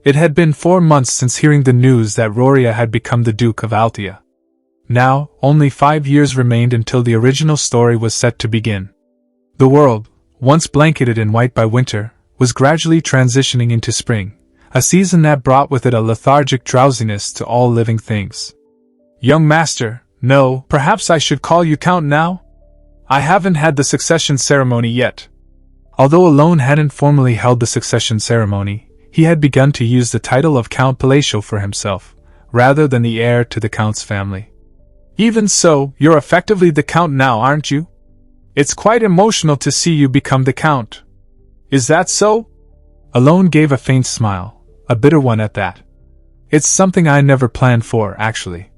It had been 4 months since hearing the news that Roria had become the Duke of Altia. Now, only 5 years remained until the original story was set to begin. The world, once blanketed in white by winter, was gradually transitioning into spring, a season that brought with it a lethargic drowsiness to all living things. Young master, no, perhaps I should call you Count now? I haven't had the succession ceremony yet. Although Alone hadn't formally held the succession ceremony, he had begun to use the title of Count Palacio for himself, rather than the heir to the Count's family. Even so, you're effectively the Count now, aren't you? It's quite emotional to see you become the Count. Is that so? Alone gave a faint smile, a bitter one at that. It's something I never planned for, actually.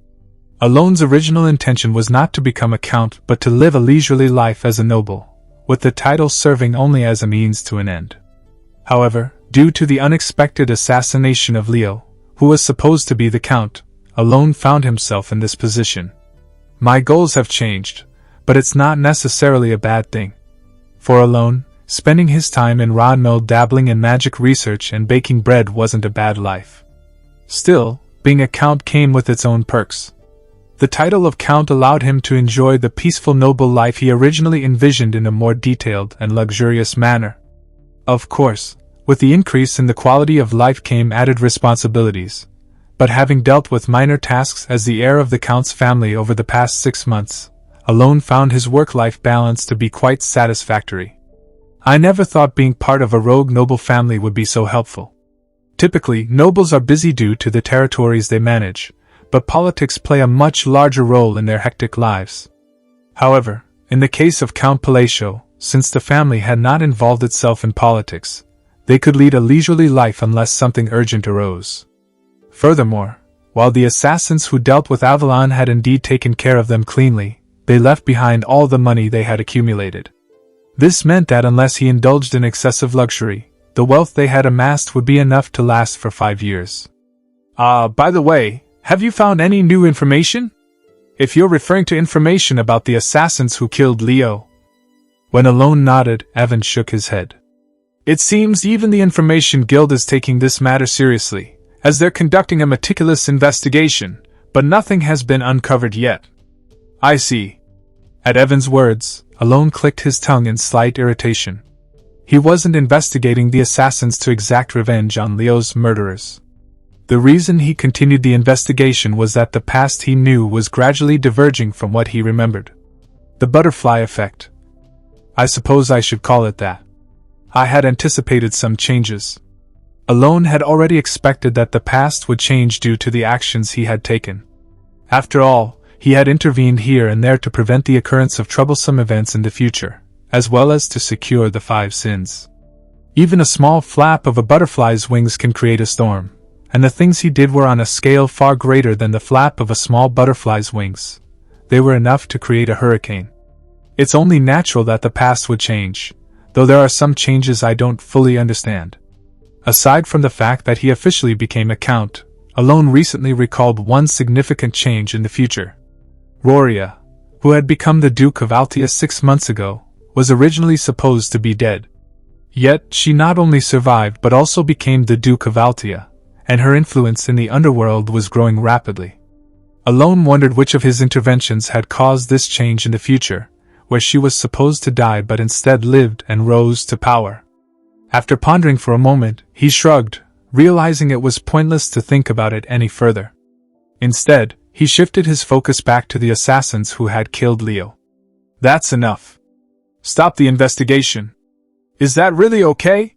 Alone's original intention was not to become a Count but to live a leisurely life as a noble, with the title serving only as a means to an end. However, due to the unexpected assassination of Leo, who was supposed to be the Count, Alone found himself in this position. My goals have changed, but it's not necessarily a bad thing. For Alone, spending his time in Rodmill dabbling in magic research and baking bread wasn't a bad life. Still, being a Count came with its own perks. The title of Count allowed him to enjoy the peaceful noble life he originally envisioned in a more detailed and luxurious manner. Of course, with the increase in the quality of life came added responsibilities, but having dealt with minor tasks as the heir of the Count's family over the past 6 months, Alone found his work-life balance to be quite satisfactory. I never thought being part of a rogue noble family would be so helpful. Typically, nobles are busy due to the territories they manage, but politics play a much larger role in their hectic lives. However, in the case of Count Palacio, since the family had not involved itself in politics, they could lead a leisurely life unless something urgent arose. Furthermore, while the assassins who dealt with Avalon had indeed taken care of them cleanly, they left behind all the money they had accumulated. This meant that unless he indulged in excessive luxury, the wealth they had amassed would be enough to last for 5 years. By the way, have you found any new information? If you're referring to information about the assassins who killed Leo. When Alone nodded, Evan shook his head. It seems even the Information Guild is taking this matter seriously, as they're conducting a meticulous investigation, but nothing has been uncovered yet. I see. At Evan's words, Alone clicked his tongue in slight irritation. He wasn't investigating the assassins to exact revenge on Leo's murderers. The reason he continued the investigation was that the past he knew was gradually diverging from what he remembered. The butterfly effect. I suppose I should call it that. I had anticipated some changes. Alone had already expected that the past would change due to the actions he had taken. After all, he had intervened here and there to prevent the occurrence of troublesome events in the future, as well as to secure the 5 sins. Even a small flap of a butterfly's wings can create a storm, and the things he did were on a scale far greater than the flap of a small butterfly's wings. They were enough to create a hurricane. It's only natural that the past would change, though there are some changes I don't fully understand. Aside from the fact that he officially became a Count, Alone recently recalled one significant change in the future. Roria, who had become the Duke of Altia 6 months ago, was originally supposed to be dead. Yet, she not only survived but also became the Duke of Altia, and her influence in the underworld was growing rapidly. Alone wondered which of his interventions had caused this change in the future, where she was supposed to die but instead lived and rose to power. After pondering for a moment, he shrugged, realizing it was pointless to think about it any further. Instead, he shifted his focus back to the assassins who had killed Leo. That's enough. Stop the investigation. Is that really okay?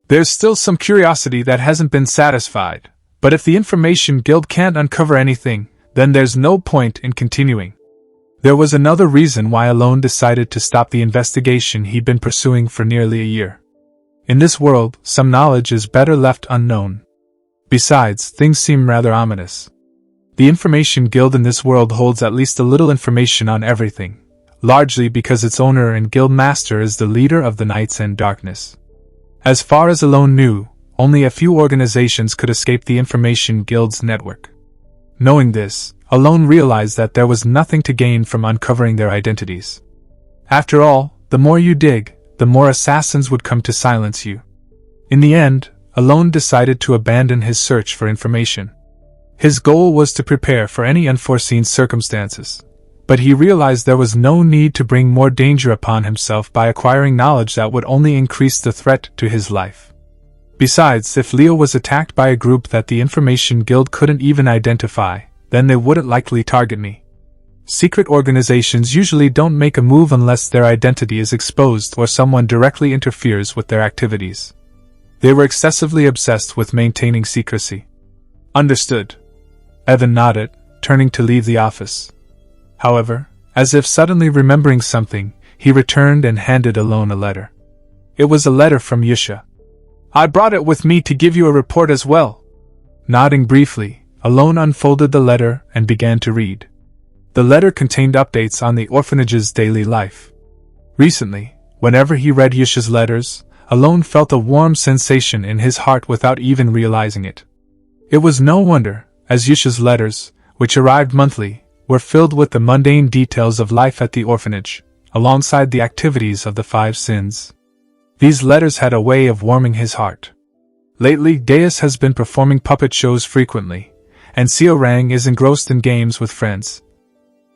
There's still some curiosity that hasn't been satisfied, but if the Information Guild can't uncover anything, then there's no point in continuing. There was another reason why Alone decided to stop the investigation he'd been pursuing for nearly a year. In this world, some knowledge is better left unknown. Besides, things seem rather ominous. The Information Guild in this world holds at least a little information on everything, largely because its owner and guild master is the leader of the Night's End Darkness. As far as Alone knew, only a few organizations could escape the Information Guild's network. Knowing this, Alone realized that there was nothing to gain from uncovering their identities. After all, the more you dig, the more assassins would come to silence you. In the end, Alone decided to abandon his search for information. His goal was to prepare for any unforeseen circumstances, but he realized there was no need to bring more danger upon himself by acquiring knowledge that would only increase the threat to his life. Besides, if Leo was attacked by a group that the Information Guild couldn't even identify, then they wouldn't likely target me. Secret organizations usually don't make a move unless their identity is exposed or someone directly interferes with their activities. They were excessively obsessed with maintaining secrecy. Understood. Evan nodded, turning to leave the office. However, as if suddenly remembering something, he returned and handed Alone a letter. It was a letter from Yusha. I brought it with me to give you a report as well. Nodding briefly, Alone unfolded the letter and began to read. The letter contained updates on the orphanage's daily life. Recently, whenever he read Yusha's letters, Alone felt a warm sensation in his heart without even realizing it. It was no wonder, as Yusha's letters, which arrived monthly, were filled with the mundane details of life at the orphanage, alongside the activities of the 5 sins. These letters had a way of warming his heart. Lately, Deus has been performing puppet shows frequently, and Seorang is engrossed in games with friends.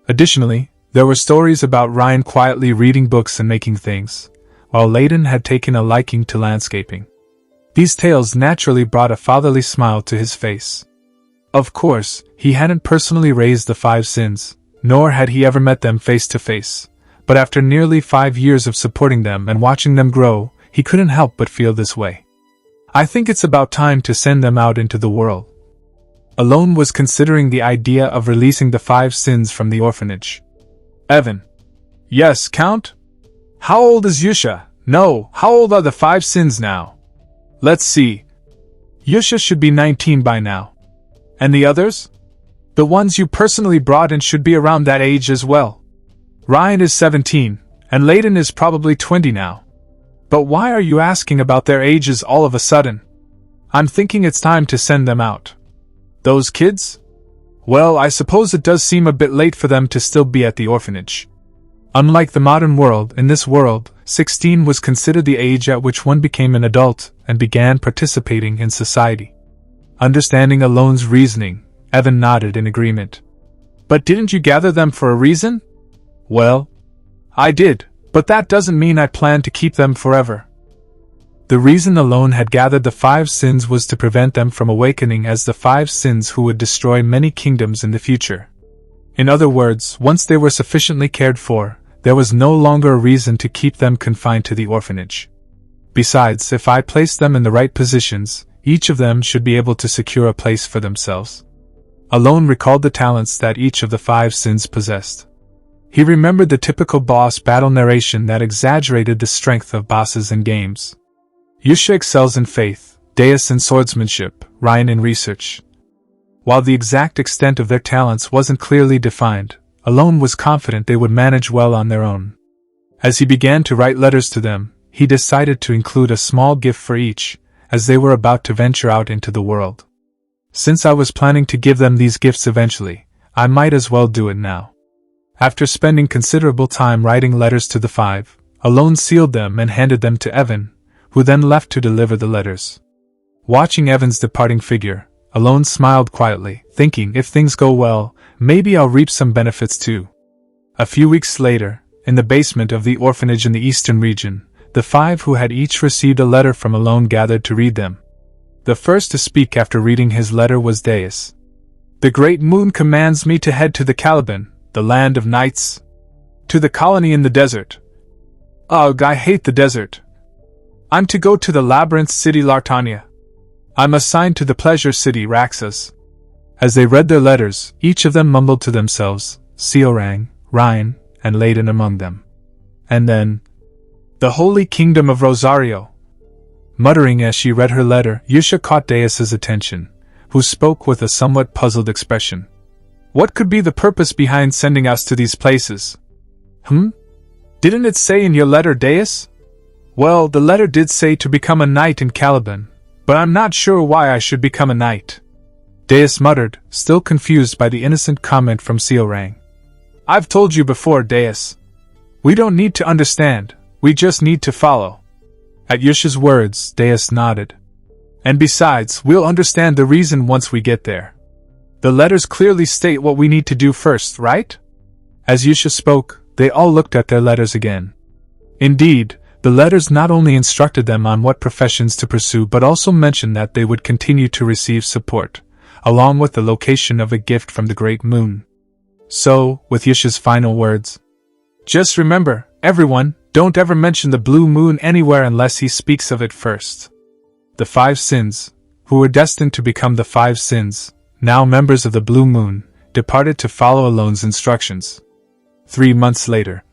Additionally, there were stories about Ryan quietly reading books and making things, while Layden had taken a liking to landscaping. These tales naturally brought a fatherly smile to his face. Of course, he hadn't personally raised the 5 sins, nor had he ever met them face to face, but after nearly 5 years of supporting them and watching them grow, he couldn't help but feel this way. I think it's about time to send them out into the world. Alone was considering the idea of releasing the 5 sins from the orphanage. Evan. Yes, Count? How old is Yusha? No, how old are the 5 sins now? Let's see. Yusha should be 19 by now. And the others? The ones you personally brought in should be around that age as well. Ryan is 17, and Layden is probably 20 now. But why are you asking about their ages all of a sudden? I'm thinking it's time to send them out. Those kids? Well, I suppose it does seem a bit late for them to still be at the orphanage. Unlike the modern world, in this world, 16 was considered the age at which one became an adult and began participating in society. Understanding Alone's reasoning, Evan nodded in agreement. But didn't you gather them for a reason? Well, I did, but that doesn't mean I plan to keep them forever. The reason Alone had gathered the 5 sins was to prevent them from awakening as the 5 sins who would destroy many kingdoms in the future. In other words, once they were sufficiently cared for, there was no longer a reason to keep them confined to the orphanage. Besides, if I placed them in the right positions, each of them should be able to secure a place for themselves. Alone recalled the talents that each of the 5 sins possessed. He remembered the typical boss battle narration that exaggerated the strength of bosses in games. Yusha excels in faith, Deus in swordsmanship, Ryan in research. While the exact extent of their talents wasn't clearly defined, Alone was confident they would manage well on their own. As he began to write letters to them, he decided to include a small gift for each, as they were about to venture out into the world. Since I was planning to give them these gifts eventually, I might as well do it now. After spending considerable time writing letters to the 5, Alone sealed them and handed them to Evan, who then left to deliver the letters. Watching Evan's departing figure, Alone smiled quietly, thinking if things go well, maybe I'll reap some benefits too. A few weeks later, in the basement of the orphanage in the eastern region, the 5 who had each received a letter from Alone gathered to read them. The first to speak after reading his letter was Deus. The Great Moon commands me to head to the Caliban, the land of nights. To the colony in the desert. Ugh, I hate the desert. I'm to go to the labyrinth city Lartania. I'm assigned to the pleasure city Raxus. As they read their letters, each of them mumbled to themselves, Seorang, Ryan, and Layden among them. And then, the Holy Kingdom of Rosario. Muttering as she read her letter, Yusha caught Deus's attention, who spoke with a somewhat puzzled expression. What could be the purpose behind sending us to these places? Didn't it say in your letter, Deus? Well, the letter did say to become a knight in Caliban, but I'm not sure why I should become a knight. Deus muttered, still confused by the innocent comment from Seorang. I've told you before, Deus. We don't need to understand, we just need to follow. At Yusha's words, Deus nodded. And besides, we'll understand the reason once we get there. The letters clearly state what we need to do first, right? As Yusha spoke, they all looked at their letters again. Indeed, the letters not only instructed them on what professions to pursue but also mentioned that they would continue to receive support, along with the location of a gift from the Great Moon. So, with Yusha's final words, "Just remember, everyone, don't ever mention the Blue Moon anywhere unless he speaks of it first." The 5 sins, who were destined to become the 5 sins, now members of the Blue Moon, departed to follow Alone's instructions. 3 months later.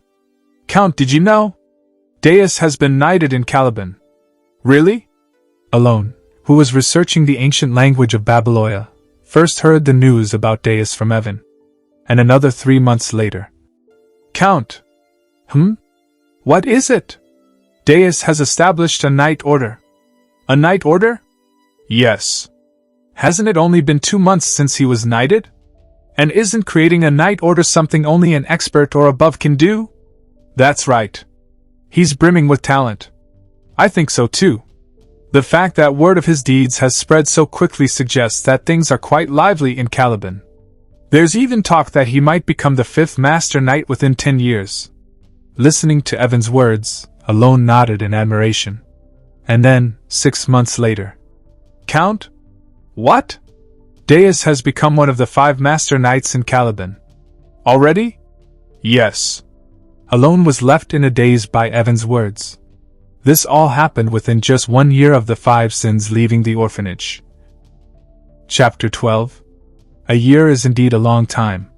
"Count, did you know? Deus has been knighted in Caliban." "Really?" Alone, who was researching the ancient language of Babylonia, first heard the news about Deus from Evan. And another 3 months later. "Count. What is it?" "Deus has established a knight order." "A knight order?" "Yes. Hasn't it only been 2 months since he was knighted? And isn't creating a knight order something only an expert or above can do?" "That's right. He's brimming with talent." "I think so too. The fact that word of his deeds has spread so quickly suggests that things are quite lively in Caliban. There's even talk that he might become the 5th Master Knight within 10 years. Listening to Evan's words, Alone nodded in admiration. And then, 6 months later. "Count? What? Deus has become one of the 5 Master Knights in Caliban. Already?" "Yes." Alone was left in a daze by Evan's words. This all happened within just 1 year of the 5 sins leaving the orphanage. Chapter 12. A year is indeed a long time.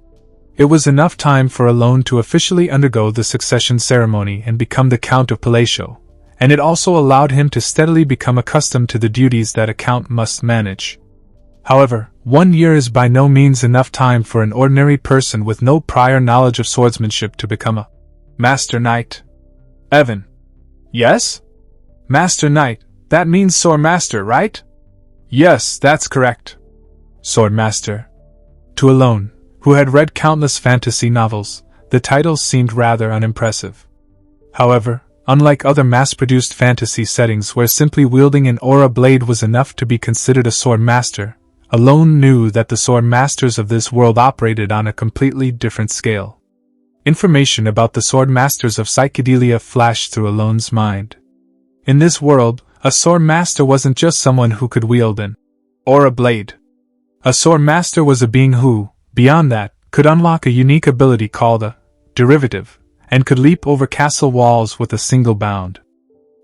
It was enough time for Alone to officially undergo the succession ceremony and become the Count of Palatio, and it also allowed him to steadily become accustomed to the duties that a count must manage. However, 1 year is by no means enough time for an ordinary person with no prior knowledge of swordsmanship to become a Master Knight. "Evan." "Yes?" "Master Knight, that means Sword Master, right?" "Yes, that's correct." Sword Master. To Alone, who had read countless fantasy novels, the title seemed rather unimpressive. However, unlike other mass-produced fantasy settings where simply wielding an aura blade was enough to be considered a Sword Master, Alone knew that the Sword Masters of this world operated on a completely different scale. Information about the Sword Masters of Psychedelia flashed through Alone's mind. In this world, a Sword Master wasn't just someone who could wield an aura blade. A Sword Master was a being who, beyond that, could unlock a unique ability called a derivative, and could leap over castle walls with a single bound.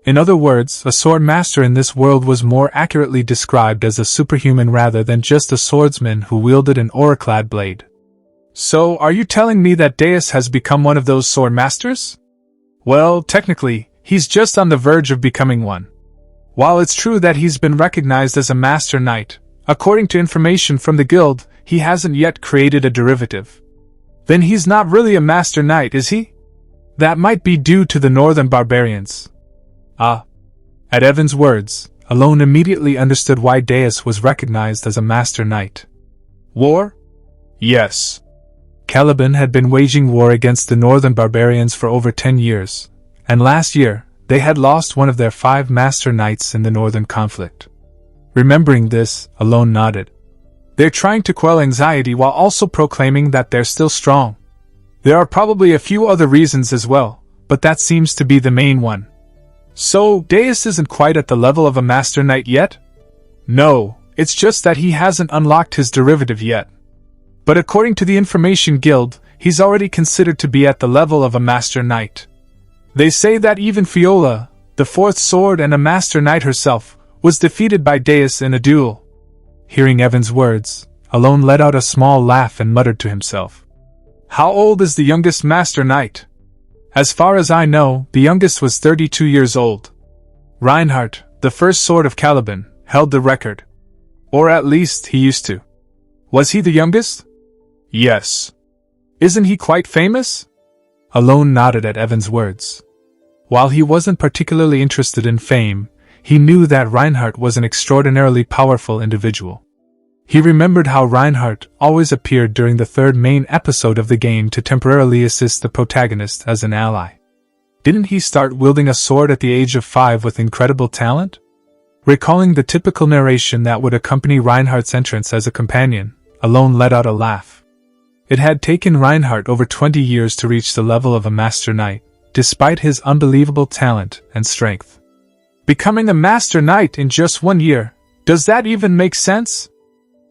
In other words, a Sword Master in this world was more accurately described as a superhuman rather than just a swordsman who wielded an aura-clad blade. "So, are you telling me that Deus has become one of those Sword Masters?" "Well, technically, he's just on the verge of becoming one. While it's true that he's been recognized as a Master Knight, according to information from the guild, he hasn't yet created a derivative." "Then he's not really a Master Knight, is he?" "That might be due to the northern barbarians." "Ah." At Evan's words, Alone immediately understood why Deus was recognized as a Master Knight. "War?" "Yes." Caliban had been waging war against the northern barbarians for over 10 years, and last year, they had lost one of their 5 Master Knights in the northern conflict. Remembering this, Alone nodded. "They're trying to quell anxiety while also proclaiming that they're still strong. There are probably a few other reasons as well, but that seems to be the main one." "So, Deus isn't quite at the level of a Master Knight yet?" "No, it's just that he hasn't unlocked his derivative yet. But according to the Information Guild, he's already considered to be at the level of a Master Knight. They say that even Fiola, the 4th sword and a Master Knight herself, was defeated by Deus in a duel." Hearing Evan's words, Alone let out a small laugh and muttered to himself. "How old is the youngest Master Knight?" "As far as I know, the youngest was 32 years old. Reinhardt, the 1st sword of Caliban, held the record. Or at least he used to." "Was he the youngest?" "Yes." "Isn't he quite famous?" Alone nodded at Evan's words. While he wasn't particularly interested in fame, he knew that Reinhardt was an extraordinarily powerful individual. He remembered how Reinhardt always appeared during the 3rd main episode of the game to temporarily assist the protagonist as an ally. Didn't he start wielding a sword at the age of 5 with incredible talent? Recalling the typical narration that would accompany Reinhardt's entrance as a companion, Alone let out a laugh. It had taken Reinhardt over 20 years to reach the level of a master knight, despite his unbelievable talent and strength. Becoming a master knight in just 1 year, does that even make sense?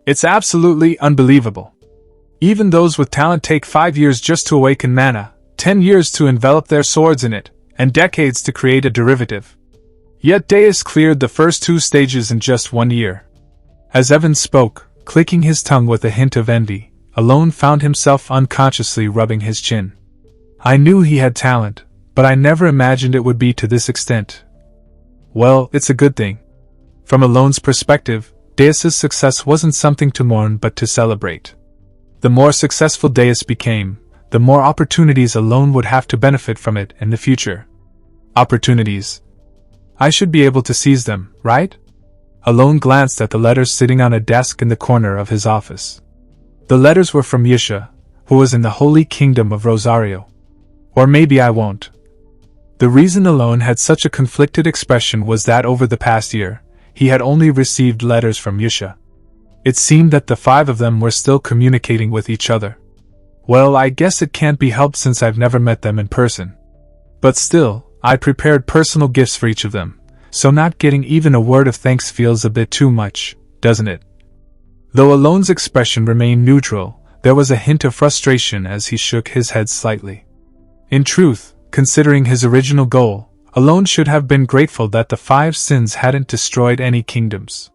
It's absolutely unbelievable. Even those with talent take 5 years just to awaken mana, 10 years to envelop their swords in it, and decades to create a derivative. Yet Deus cleared the first 2 stages in just 1 year. As Evan spoke, clicking his tongue with a hint of envy, Alone found himself unconsciously rubbing his chin. I knew he had talent, but I never imagined it would be to this extent. Well, it's a good thing. From Alone's perspective, Deus's success wasn't something to mourn but to celebrate. The more successful Deus became, the more opportunities Alone would have to benefit from it in the future. Opportunities. I should be able to seize them, right? Alone glanced at the letters sitting on a desk in the corner of his office. The letters were from Yusha, who was in the Holy Kingdom of Rosario. Or maybe I won't. The reason Alone had such a conflicted expression was that over the past year, he had only received letters from Yusha. It seemed that the 5 of them were still communicating with each other. Well, I guess it can't be helped since I've never met them in person. But still, I prepared personal gifts for each of them, so not getting even a word of thanks feels a bit too much, doesn't it? Though Alone's expression remained neutral, there was a hint of frustration as he shook his head slightly. In truth, considering his original goal, Alone should have been grateful that the 5 sins hadn't destroyed any kingdoms.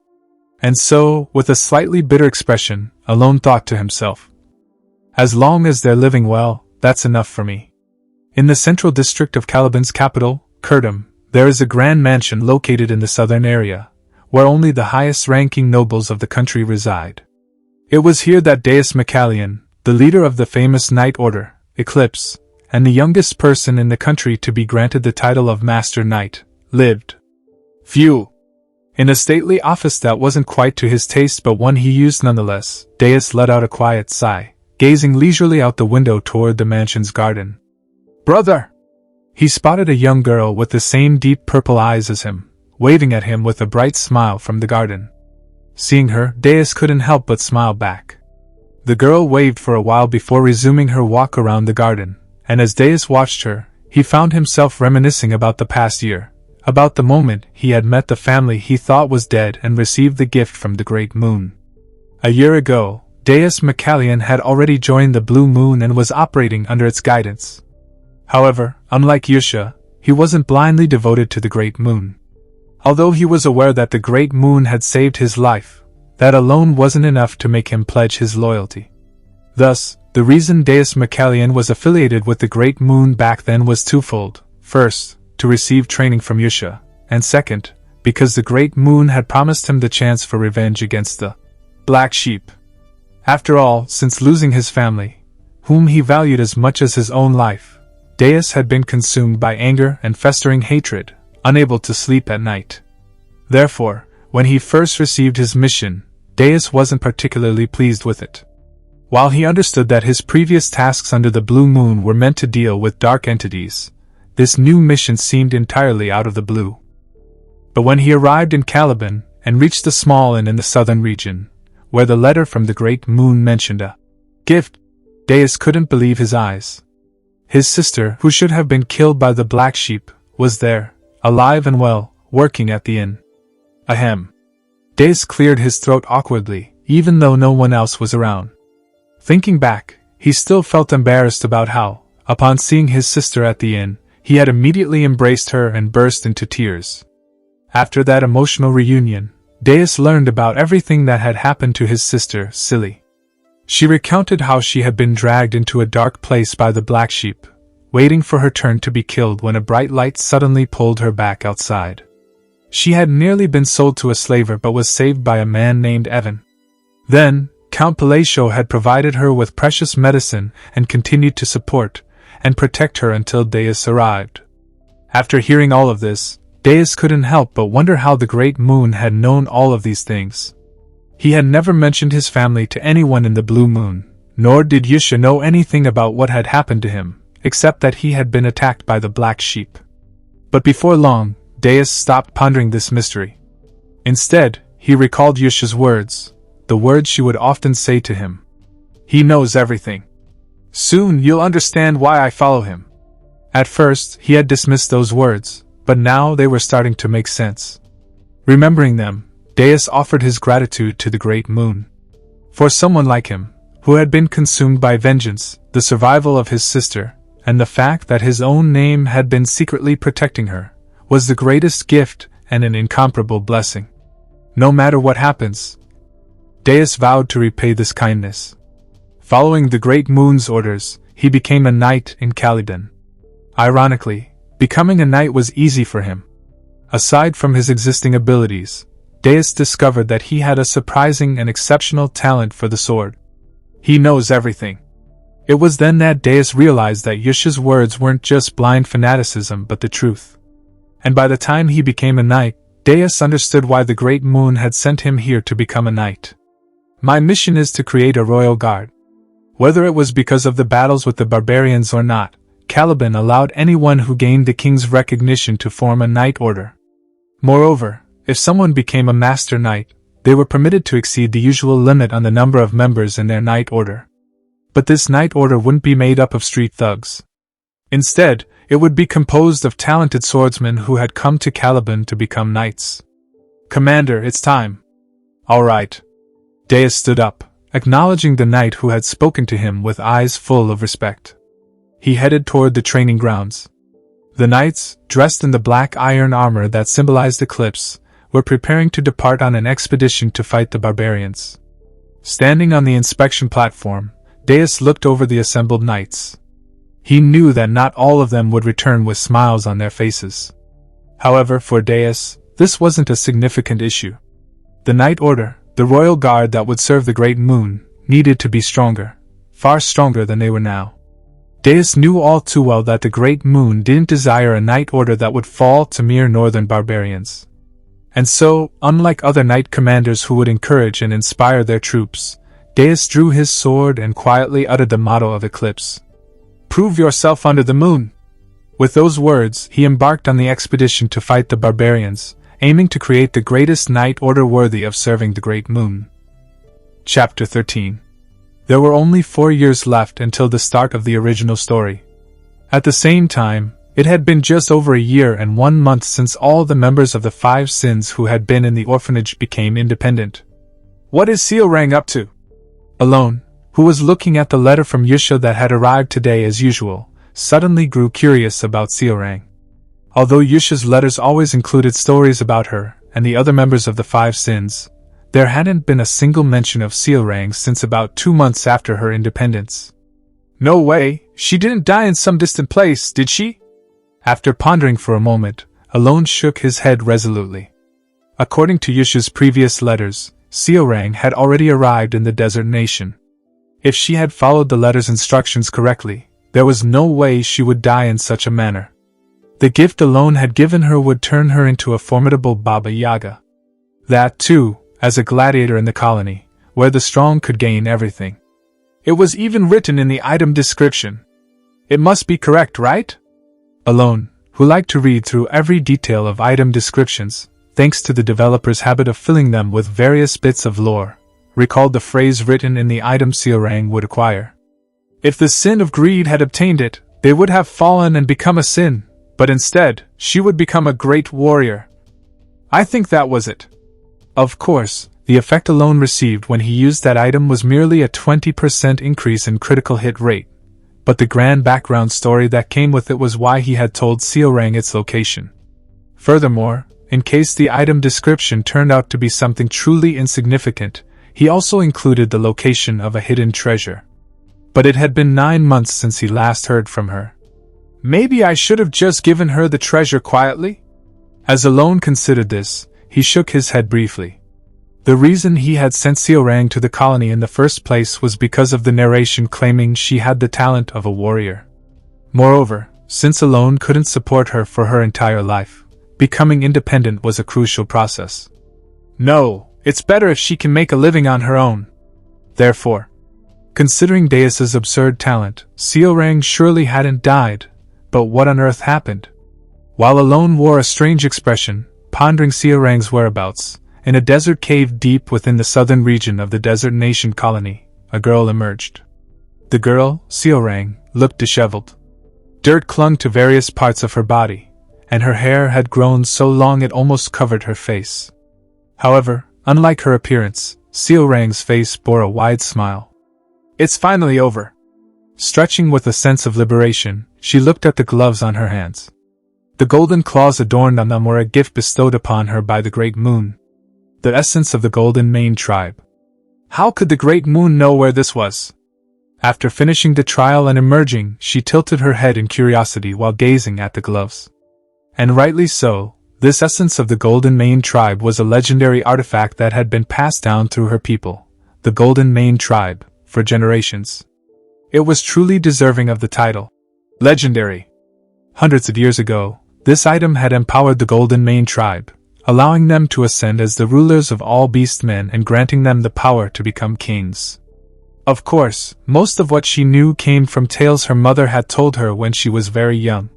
And so, with a slightly bitter expression, Alone thought to himself, as long as they're living well, that's enough for me. In the central district of Caliban's capital, Kurdum, there is a grand mansion located in the southern area, where only the highest-ranking nobles of the country reside. It was here that Deus Macallion, the leader of the famous Knight Order, Eclipse, and the youngest person in the country to be granted the title of Master Knight, lived. Phew! In a stately office that wasn't quite to his taste but one he used nonetheless, Deus let out a quiet sigh, gazing leisurely out the window toward the mansion's garden. Brother! He spotted a young girl with the same deep purple eyes as him, waving at him with a bright smile from the garden. Seeing her, Deus couldn't help but smile back. The girl waved for a while before resuming her walk around the garden, and as Deus watched her, he found himself reminiscing about the past year, about the moment he had met the family he thought was dead and received the gift from the Great Moon. A year ago, Deus Macallion had already joined the Blue Moon and was operating under its guidance. However, unlike Yusha, he wasn't blindly devoted to the Great Moon. Although he was aware that the Great Moon had saved his life, that alone wasn't enough to make him pledge his loyalty. Thus, the reason Deus Macallion was affiliated with the Great Moon back then was twofold. First, to receive training from Yusha, and second, because the Great Moon had promised him the chance for revenge against the Black Sheep. After all, since losing his family, whom he valued as much as his own life, Deus had been consumed by anger and festering hatred, unable to sleep at night. Therefore, when he first received his mission, Deus wasn't particularly pleased with it. While he understood that his previous tasks under the Blue Moon were meant to deal with dark entities, this new mission seemed entirely out of the blue. But when he arrived in Caliban and reached the small inn in the southern region, where the letter from the Great Moon mentioned a gift, Deus couldn't believe his eyes. His sister, who should have been killed by the Black Sheep, was there, alive and well, working at the inn. Ahem. Deus cleared his throat awkwardly, even though no one else was around. Thinking back, he still felt embarrassed about how, upon seeing his sister at the inn, he had immediately embraced her and burst into tears. After that emotional reunion, Deus learned about everything that had happened to his sister, Silly. She recounted how she had been dragged into a dark place by the Black Sheep, waiting for her turn to be killed when a bright light suddenly pulled her back outside. She had nearly been sold to a slaver but was saved by a man named Evan. Then, Count Palacio had provided her with precious medicine and continued to support and protect her until Deus arrived. After hearing all of this, Deus couldn't help but wonder how the Great Moon had known all of these things. He had never mentioned his family to anyone in the Blue Moon, nor did Yusha know anything about what had happened to him, except that he had been attacked by the Black Sheep. But before long, Deus stopped pondering this mystery. Instead, he recalled Yusha's words, the words she would often say to him. He knows everything. Soon you'll understand why I follow him. At first, he had dismissed those words, but now they were starting to make sense. Remembering them, Deus offered his gratitude to the great moon. For someone like him, who had been consumed by vengeance, the survival of his sister, and the fact that his own name had been secretly protecting her, was the greatest gift and an incomparable blessing. No matter what happens, Deus vowed to repay this kindness. Following the great moon's orders, he became a knight in Caliban. Ironically, becoming a knight was easy for him. Aside from his existing abilities, Deus discovered that he had a surprising and exceptional talent for the sword. He knows everything. It was then that Deus realized that Yusha's words weren't just blind fanaticism but the truth. And by the time he became a knight, Deus understood why the great moon had sent him here to become a knight. My mission is to create a royal guard. Whether it was because of the battles with the barbarians or not, Caliban allowed anyone who gained the king's recognition to form a knight order. Moreover, if someone became a master knight, they were permitted to exceed the usual limit on the number of members in their knight order. But this knight order wouldn't be made up of street thugs. Instead, it would be composed of talented swordsmen who had come to Caliban to become knights. Commander, it's time. All right. Deus stood up, acknowledging the knight who had spoken to him with eyes full of respect. He headed toward the training grounds. The knights, dressed in the black iron armor that symbolized eclipse, were preparing to depart on an expedition to fight the barbarians. Standing on the inspection platform, Deus looked over the assembled knights. He knew that not all of them would return with smiles on their faces. However, for Deus, this wasn't a significant issue. The Knight Order, the royal guard that would serve the Great Moon, needed to be stronger, far stronger than they were now. Deus knew all too well that the Great Moon didn't desire a Knight Order that would fall to mere northern barbarians. And so, unlike other knight commanders who would encourage and inspire their troops, Deus drew his sword and quietly uttered the motto of Eclipse. Prove yourself under the moon! With those words, he embarked on the expedition to fight the barbarians, aiming to create the greatest knight order worthy of serving the Great Moon. Chapter 13. There were only 4 years left until the start of the original story. At the same time, it had been just over a year and 1 month since all the members of the 5 Sins who had been in the orphanage became independent. What is Seorang up to? Alone, who was looking at the letter from Yusha that had arrived today as usual, suddenly grew curious about Seorang. Although Yusha's letters always included stories about her and the other members of the 5 Sins, there hadn't been a single mention of Seorang since about 2 months after her independence. No way, she didn't die in some distant place, did she? After pondering for a moment, Alone shook his head resolutely. According to Yusha's previous letters, Seorang had already arrived in the desert nation. If she had followed the letter's instructions correctly, there was no way she would die in such a manner. The gift Alone had given her would turn her into a formidable Baba Yaga. That, too, as a gladiator in the colony, where the strong could gain everything. It was even written in the item description. It must be correct, right? Alone, who liked to read through every detail of item descriptions, thanks to the developer's habit of filling them with various bits of lore, recalled the phrase written in the item Seorang would acquire. If the sin of greed had obtained it, they would have fallen and become a sin, but instead, she would become a great warrior. I think that was it. Of course, the effect Alone received when he used that item was merely a 20% increase in critical hit rate, but the grand background story that came with it was why he had told Seorang its location. Furthermore, in case the item description turned out to be something truly insignificant, he also included the location of a hidden treasure. But it had been 9 months since he last heard from her. Maybe I should have just given her the treasure quietly? As Alone considered this, he shook his head briefly. The reason he had sent Seorang to the colony in the first place was because of the narration claiming she had the talent of a warrior. Moreover, since Alone couldn't support her for her entire life, becoming independent was a crucial process. No, it's better if she can make a living on her own. Therefore, considering Deus's absurd talent, Seorang surely hadn't died, but what on earth happened? While Alone wore a strange expression, pondering Seorang's whereabouts, In a desert cave deep within the southern region of the desert nation colony, a girl emerged. The girl, Seorang, looked disheveled. Dirt clung to various parts of her body, and her hair had grown so long it almost covered her face. However, unlike her appearance, Seorang's face bore a wide smile. "It's finally over." Stretching with a sense of liberation, she looked at the gloves on her hands. The golden claws adorned on them were a gift bestowed upon her by the Great Moon, the essence of the Golden Mane tribe. How could the Great Moon know where this was? After finishing the trial and emerging, she tilted her head in curiosity while gazing at the gloves. And rightly so, this essence of the Golden Mane tribe was a legendary artifact that had been passed down through her people, the Golden Mane tribe, for generations. It was truly deserving of the title. Legendary. Hundreds of years ago, this item had empowered the Golden Mane tribe, allowing them to ascend as the rulers of all beastmen and granting them the power to become kings. Of course, most of what she knew came from tales her mother had told her when she was very young.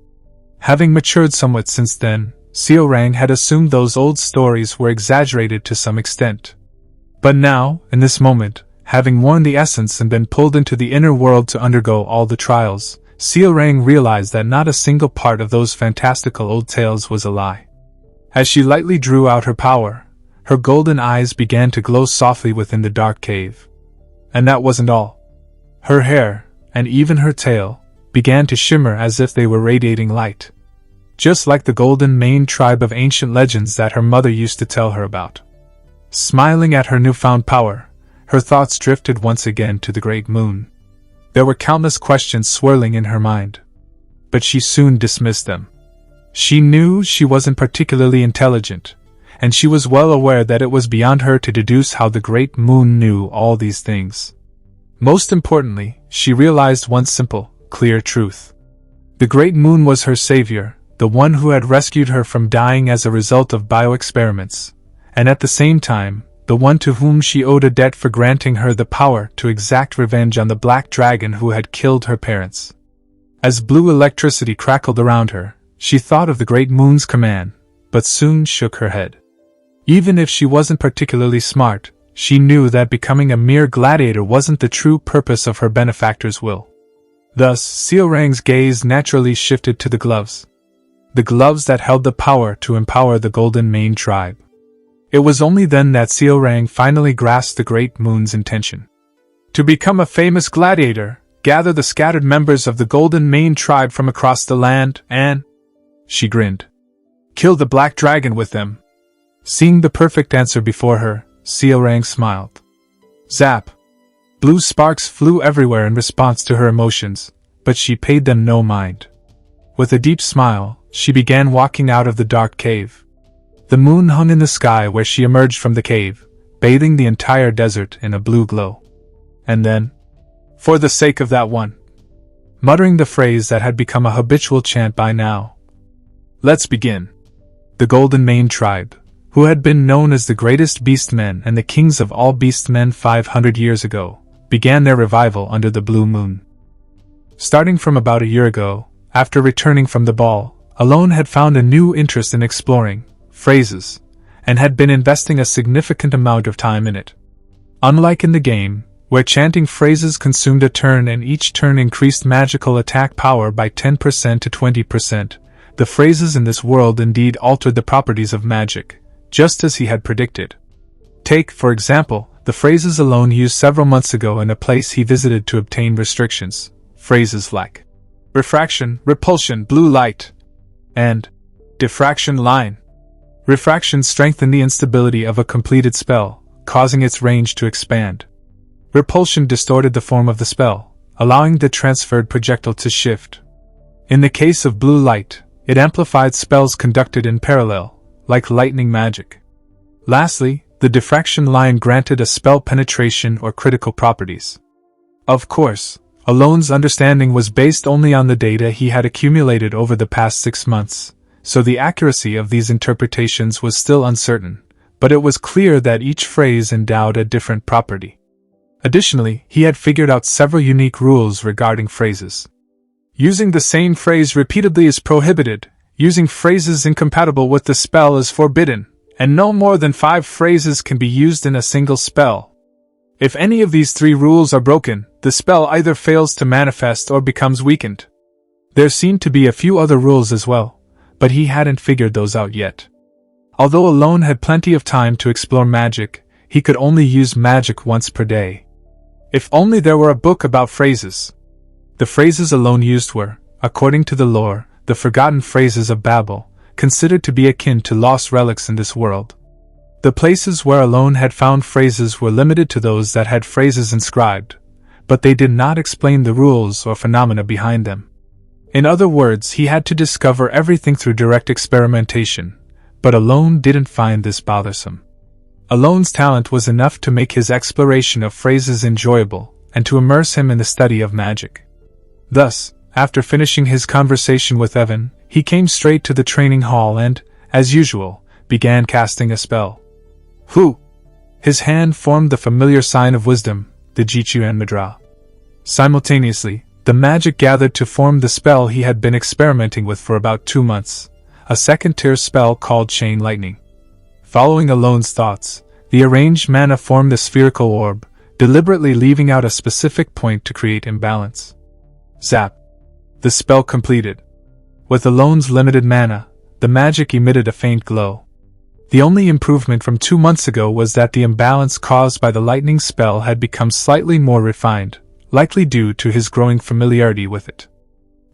Having matured somewhat since then, Seorang had assumed those old stories were exaggerated to some extent. But now, in this moment, having worn the essence and been pulled into the inner world to undergo all the trials, Seorang realized that not a single part of those fantastical old tales was a lie. As she lightly drew out her power, her golden eyes began to glow softly within the dark cave. And that wasn't all. Her hair, and even her tail, began to shimmer as if they were radiating light. Just like the Golden Mane tribe of ancient legends that her mother used to tell her about. Smiling at her newfound power, her thoughts drifted once again to the Great Moon. There were countless questions swirling in her mind, but she soon dismissed them. She knew she wasn't particularly intelligent, and she was well aware that it was beyond her to deduce how the Great Moon knew all these things. Most importantly, she realized one simple, clear truth. The Great Moon was her savior, the one who had rescued her from dying as a result of bioexperiments, and at the same time, the one to whom she owed a debt for granting her the power to exact revenge on the black dragon who had killed her parents. As blue electricity crackled around her, she thought of the Great Moon's command, but soon shook her head. Even if she wasn't particularly smart, she knew that becoming a mere gladiator wasn't the true purpose of her benefactor's will. Thus, Seorang's gaze naturally shifted to the gloves. The gloves that held the power to empower the Golden Mane tribe. It was only then that Seorang finally grasped the Great Moon's intention. To become a famous gladiator, gather the scattered members of the Golden Mane tribe from across the land, and... She grinned. Kill the black dragon with them. Seeing the perfect answer before her, Seorang smiled. Zap! Blue sparks flew everywhere in response to her emotions, but she paid them no mind. With a deep smile, she began walking out of the dark cave. The moon hung in the sky where she emerged from the cave, bathing the entire desert in a blue glow. And then, for the sake of that one, muttering the phrase that had become a habitual chant by now. Let's begin. The Golden Mane tribe, who had been known as the greatest beastmen and the kings of all beastmen 500 years ago, began their revival under the blue moon. Starting from about a year ago, after returning from the ball, Alone had found a new interest in exploring phrases, and had been investing a significant amount of time in it. Unlike in the game, where chanting phrases consumed a turn and each turn increased magical attack power by 10% to 20%, the phrases in this world indeed altered the properties of magic, just as he had predicted. Take, for example, the phrases Alone used several months ago in a place he visited to obtain restrictions, phrases like refraction, repulsion, blue light, and diffraction line. Refraction strengthened the instability of a completed spell, causing its range to expand. Repulsion distorted the form of the spell, allowing the transferred projectile to shift. In the case of blue light, it amplified spells conducted in parallel, like lightning magic. Lastly, the diffraction line granted a spell penetration or critical properties. Of course, Alone's understanding was based only on the data he had accumulated over the past 6 months, so the accuracy of these interpretations was still uncertain, but it was clear that each phrase endowed a different property. Additionally, he had figured out several unique rules regarding phrases. Using the same phrase repeatedly is prohibited, using phrases incompatible with the spell is forbidden, and no more than 5 phrases can be used in a single spell. If any of these 3 rules are broken, the spell either fails to manifest or becomes weakened. There seemed to be a few other rules as well, but he hadn't figured those out yet. Although Alone had plenty of time to explore magic, he could only use magic once per day. If only there were a book about phrases. The phrases Alone used were, according to the lore, the forgotten phrases of Babel, considered to be akin to lost relics in this world. The places where Alone had found phrases were limited to those that had phrases inscribed, but they did not explain the rules or phenomena behind them. In other words, he had to discover everything through direct experimentation, but Alone didn't find this bothersome. Alone's talent was enough to make his exploration of phrases enjoyable, and to immerse him in the study of magic. Thus, after finishing his conversation with Evan, he came straight to the training hall and, as usual, began casting a spell. Hu! His hand formed the familiar sign of wisdom, the Jichuan Mudra. Simultaneously, the magic gathered to form the spell he had been experimenting with for about 2 months, a second-tier spell called Chain Lightning. Following Alone's thoughts, the arranged mana formed the spherical orb, deliberately leaving out a specific point to create imbalance. Zap! The spell completed. With Alone's limited mana, the magic emitted a faint glow. The only improvement from 2 months ago was that the imbalance caused by the lightning spell had become slightly more refined, likely due to his growing familiarity with it.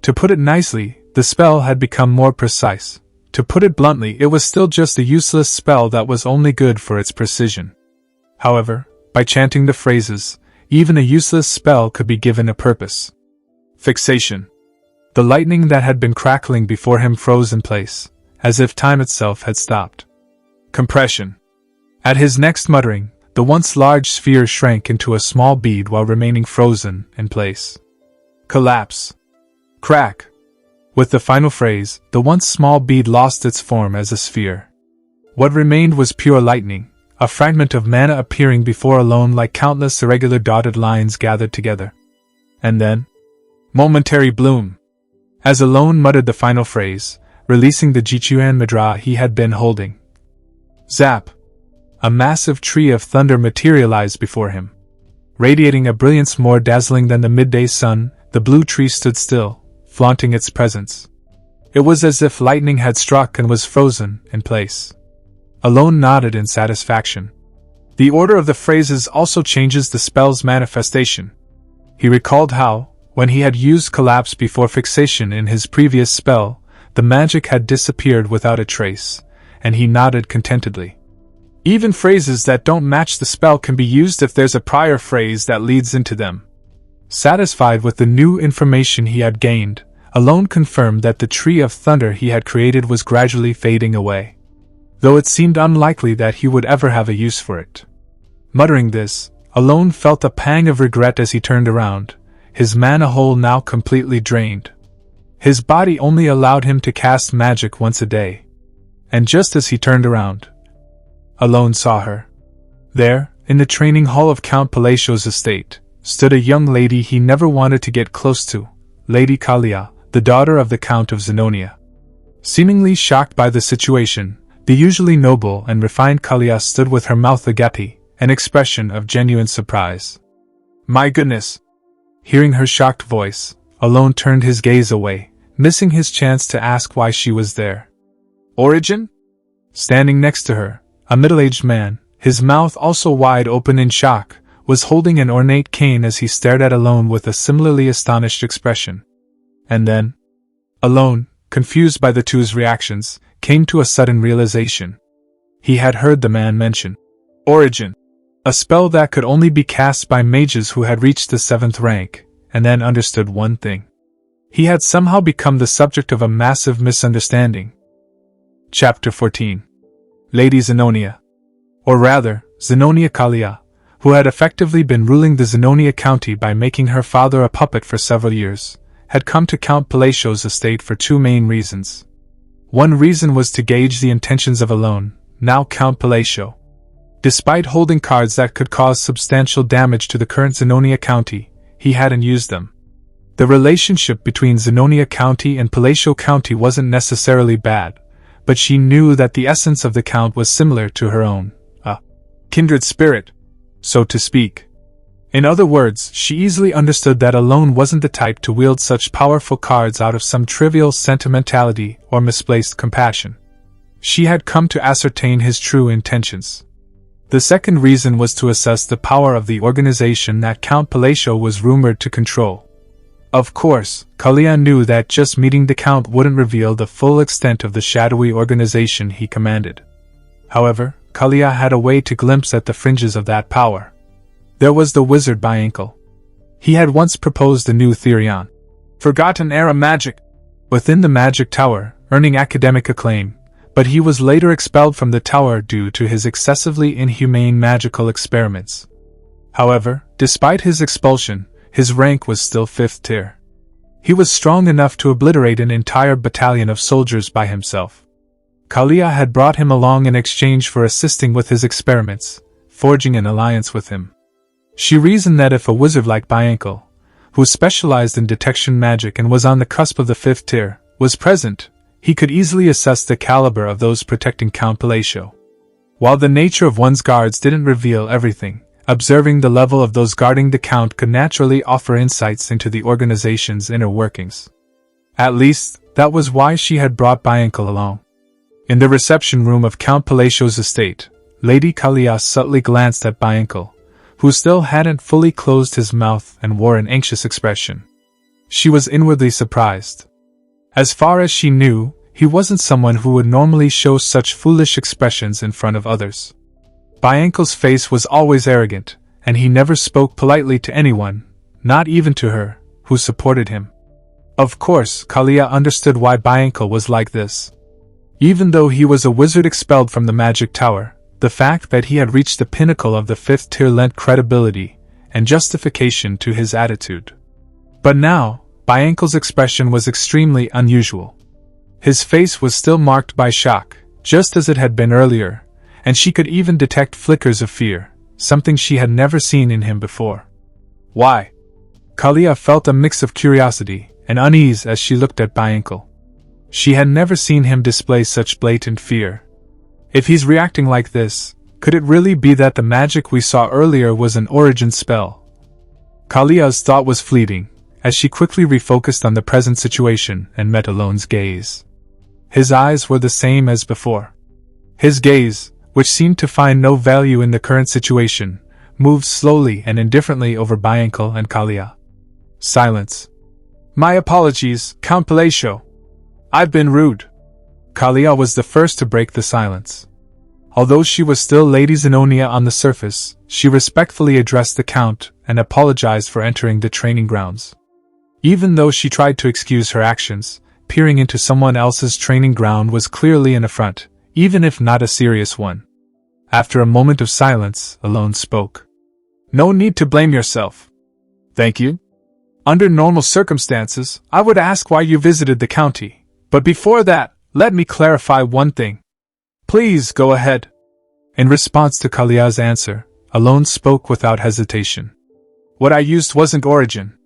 To put it nicely, the spell had become more precise. To put it bluntly, it was still just a useless spell that was only good for its precision. However, by chanting the phrases, even a useless spell could be given a purpose. Fixation. The lightning that had been crackling before him froze in place, as if time itself had stopped. Compression. At his next muttering, the once large sphere shrank into a small bead while remaining frozen in place. Collapse. Crack. With the final phrase, the once small bead lost its form as a sphere. What remained was pure lightning, a fragment of mana appearing before Alone like countless irregular dotted lines gathered together. And then, momentary bloom. As Alone muttered the final phrase, releasing the Jichuan Mudra he had been holding. Zap! A massive tree of thunder materialized before him. Radiating a brilliance more dazzling than the midday sun, the blue tree stood still, flaunting its presence. It was as if lightning had struck and was frozen in place. Alone nodded in satisfaction. The order of the phrases also changes the spell's manifestation. He recalled how, when he had used collapse before fixation in his previous spell, the magic had disappeared without a trace, and he nodded contentedly. Even phrases that don't match the spell can be used if there's a prior phrase that leads into them. Satisfied with the new information he had gained, Alone confirmed that the tree of thunder he had created was gradually fading away, though it seemed unlikely that he would ever have a use for it. Muttering this, Alone felt a pang of regret as he turned around, his mana hole now completely drained. His body only allowed him to cast magic once a day. And just as he turned around, Alone saw her. There, in the training hall of Count Palatios' estate, stood a young lady he never wanted to get close to, Lady Kalia, the daughter of the Count of Zenonia. Seemingly shocked by the situation, the usually noble and refined Kalia stood with her mouth agape, an expression of genuine surprise. My goodness! Hearing her shocked voice, Alone turned his gaze away, missing his chance to ask why she was there. Origin? Standing next to her, a middle-aged man, his mouth also wide open in shock, was holding an ornate cane as he stared at Alone with a similarly astonished expression. And then, Alone, confused by the two's reactions, came to a sudden realization. He had heard the man mention Origin, a spell that could only be cast by mages who had reached the 7th rank, and then understood one thing. He had somehow become the subject of a massive misunderstanding. Chapter 14. Lady Zenonia. Or rather, Zenonia Kalia, who had effectively been ruling the Zenonia county by making her father a puppet for several years, had come to Count Palatios' estate for 2 main reasons. One reason was to gauge the intentions of Alone, now Count Palatio. Despite holding cards that could cause substantial damage to the current Zenonia county, he hadn't used them. The relationship between Zenonia County and Palatio County wasn't necessarily bad, but she knew that the essence of the Count was similar to her own, a kindred spirit, so to speak. In other words, she easily understood that Alone wasn't the type to wield such powerful cards out of some trivial sentimentality or misplaced compassion. She had come to ascertain his true intentions. The second reason was to assess the power of the organization that Count Palacio was rumored to control. Of course, Kalia knew that just meeting the Count wouldn't reveal the full extent of the shadowy organization he commanded. However, Kalia had a way to glimpse at the fringes of that power. There was the wizard Bianco. He had once proposed a new theory on forgotten era magic within the magic tower, earning academic acclaim, but he was later expelled from the tower due to his excessively inhumane magical experiments. However, despite his expulsion, his rank was still 5th tier. He was strong enough to obliterate an entire battalion of soldiers by himself. Kalia had brought him along in exchange for assisting with his experiments, forging an alliance with him. She reasoned that if a wizard like Bianco, who specialized in detection magic and was on the cusp of the 5th tier, was present, he could easily assess the caliber of those protecting Count Palacio. While the nature of one's guards didn't reveal everything, observing the level of those guarding the Count could naturally offer insights into the organization's inner workings. At least, that was why she had brought Bianco along. In the reception room of Count Palacio's estate, Lady Kalia subtly glanced at Bianco, who still hadn't fully closed his mouth and wore an anxious expression. She was inwardly surprised. As far as she knew, he wasn't someone who would normally show such foolish expressions in front of others. Bianco's face was always arrogant, and he never spoke politely to anyone, not even to her, who supported him. Of course, Kalia understood why Bianco was like this. Even though he was a wizard expelled from the magic tower, the fact that he had reached the pinnacle of the 5th tier lent credibility and justification to his attitude. But now, Bianco's expression was extremely unusual. His face was still marked by shock, just as it had been earlier, and she could even detect flickers of fear, something she had never seen in him before. Why? Kalia felt a mix of curiosity and unease as she looked at Bianco. She had never seen him display such blatant fear. If he's reacting like this, could it really be that the magic we saw earlier was an origin spell? Kalia's thought was fleeting, as she quickly refocused on the present situation and met Alone's gaze. His eyes were the same as before. His gaze, which seemed to find no value in the current situation, moved slowly and indifferently over Bianco and Kalia. Silence. My apologies, Count Palacio. I've been rude. Kalia was the first to break the silence. Although she was still Lady Zenonia on the surface, she respectfully addressed the Count and apologized for entering the training grounds. Even though she tried to excuse her actions, peering into someone else's training ground was clearly an affront, even if not a serious one. After a moment of silence, Alone spoke. No need to blame yourself. Thank you. Under normal circumstances, I would ask why you visited the county, but before that, let me clarify one thing. Please go ahead. In response to Kalia's answer, Alone spoke without hesitation. What I used wasn't origin.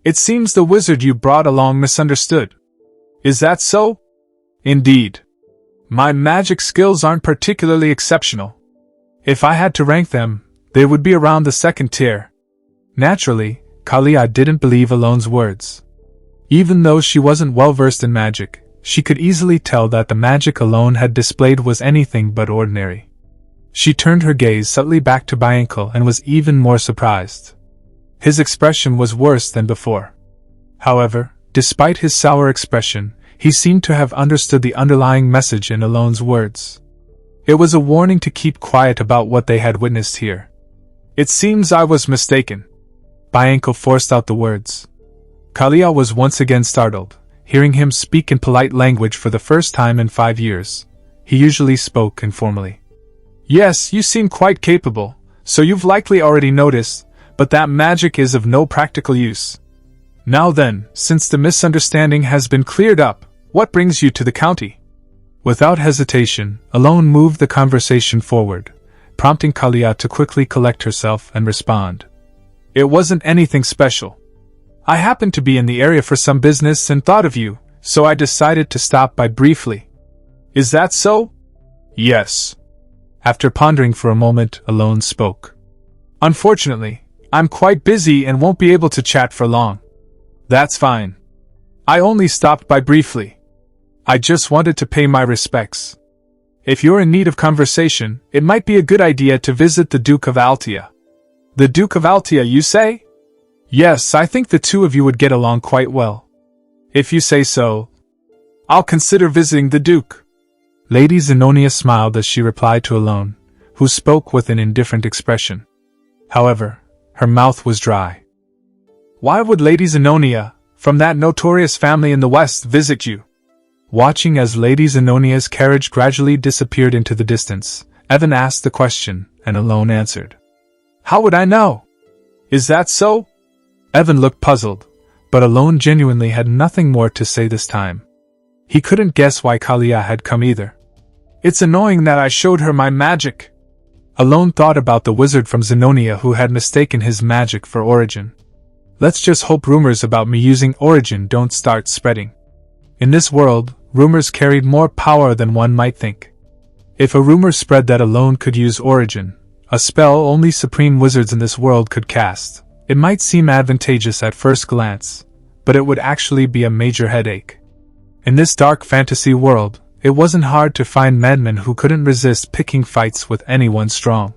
It seems the wizard you brought along misunderstood. Is that so? Indeed. My magic skills aren't particularly exceptional. If I had to rank them, they would be around the 2nd tier. Naturally, Kalia didn't believe Alone's words. Even though she wasn't well versed in magic, she could easily tell that the magic Alone had displayed was anything but ordinary. She turned her gaze subtly back to Bianco and was even more surprised. His expression was worse than before. However, despite his sour expression, he seemed to have understood the underlying message in Alone's words. It was a warning to keep quiet about what they had witnessed here. It seems I was mistaken. Bianco forced out the words. Kalia was once again startled, hearing him speak in polite language for the first time in 5 years. He usually spoke informally. Yes, you seem quite capable, so you've likely already noticed, but that magic is of no practical use. Now then, since the misunderstanding has been cleared up, what brings you to the county? Without hesitation, Alone moved the conversation forward, prompting Kalia to quickly collect herself and respond. It wasn't anything special. I happened to be in the area for some business and thought of you, so I decided to stop by briefly. Is that so? Yes. After pondering for a moment, Alone spoke. Unfortunately, I'm quite busy and won't be able to chat for long. That's fine. I only stopped by briefly. I just wanted to pay my respects. If you're in need of conversation, it might be a good idea to visit the Duke of Altia. The Duke of Altia, you say? Yes, I think the two of you would get along quite well. If you say so, I'll consider visiting the Duke. Lady Zenonia smiled as she replied to Alone, who spoke with an indifferent expression. However, her mouth was dry. Why would Lady Zenonia, from that notorious family in the West, visit you? Watching as Lady Zenonia's carriage gradually disappeared into the distance, Evan asked the question, and Alone answered. How would I know? Is that so? Evan looked puzzled, but Alone genuinely had nothing more to say this time. He couldn't guess why Kalia had come either. It's annoying that I showed her my magic. Alone thought about the wizard from Zenonia who had mistaken his magic for Origin. Let's just hope rumors about me using Origin don't start spreading. In this world, rumors carried more power than one might think. If a rumor spread that Alone could use Origin, a spell only supreme wizards in this world could cast, it might seem advantageous at first glance, but it would actually be a major headache. In this dark fantasy world, it wasn't hard to find madmen who couldn't resist picking fights with anyone strong.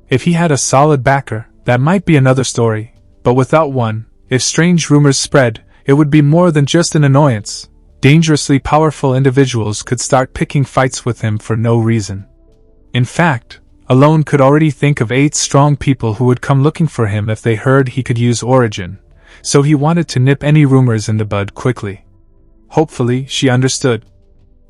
If he had a solid backer, that might be another story, but without one, if strange rumors spread, it would be more than just an annoyance. Dangerously powerful individuals could start picking fights with him for no reason. In fact, Alone could already think of 8 strong people who would come looking for him if they heard he could use Origin, so he wanted to nip any rumors in the bud quickly. Hopefully, she understood.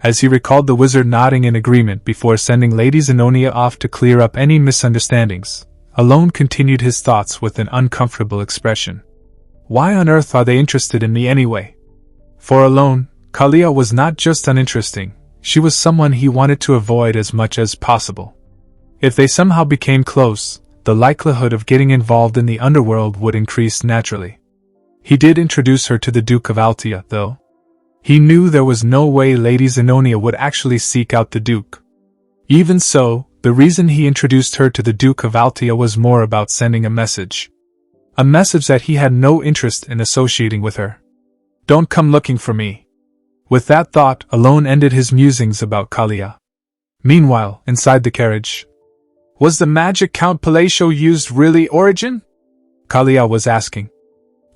As he recalled the wizard nodding in agreement before sending Lady Zenonia off to clear up any misunderstandings, Alone continued his thoughts with an uncomfortable expression. Why on earth are they interested in me anyway? For Alone, Kalia was not just uninteresting, she was someone he wanted to avoid as much as possible. If they somehow became close, the likelihood of getting involved in the underworld would increase naturally. He did introduce her to the Duke of Altia, though. He knew there was no way Lady Zenonia would actually seek out the Duke. Even so, the reason he introduced her to the Duke of Altia was more about sending a message. A message that he had no interest in associating with her. Don't come looking for me. With that thought, Alone ended his musings about Kalia. Meanwhile, inside the carriage. Was the magic Count Palacio used really Origin? Kalia was asking.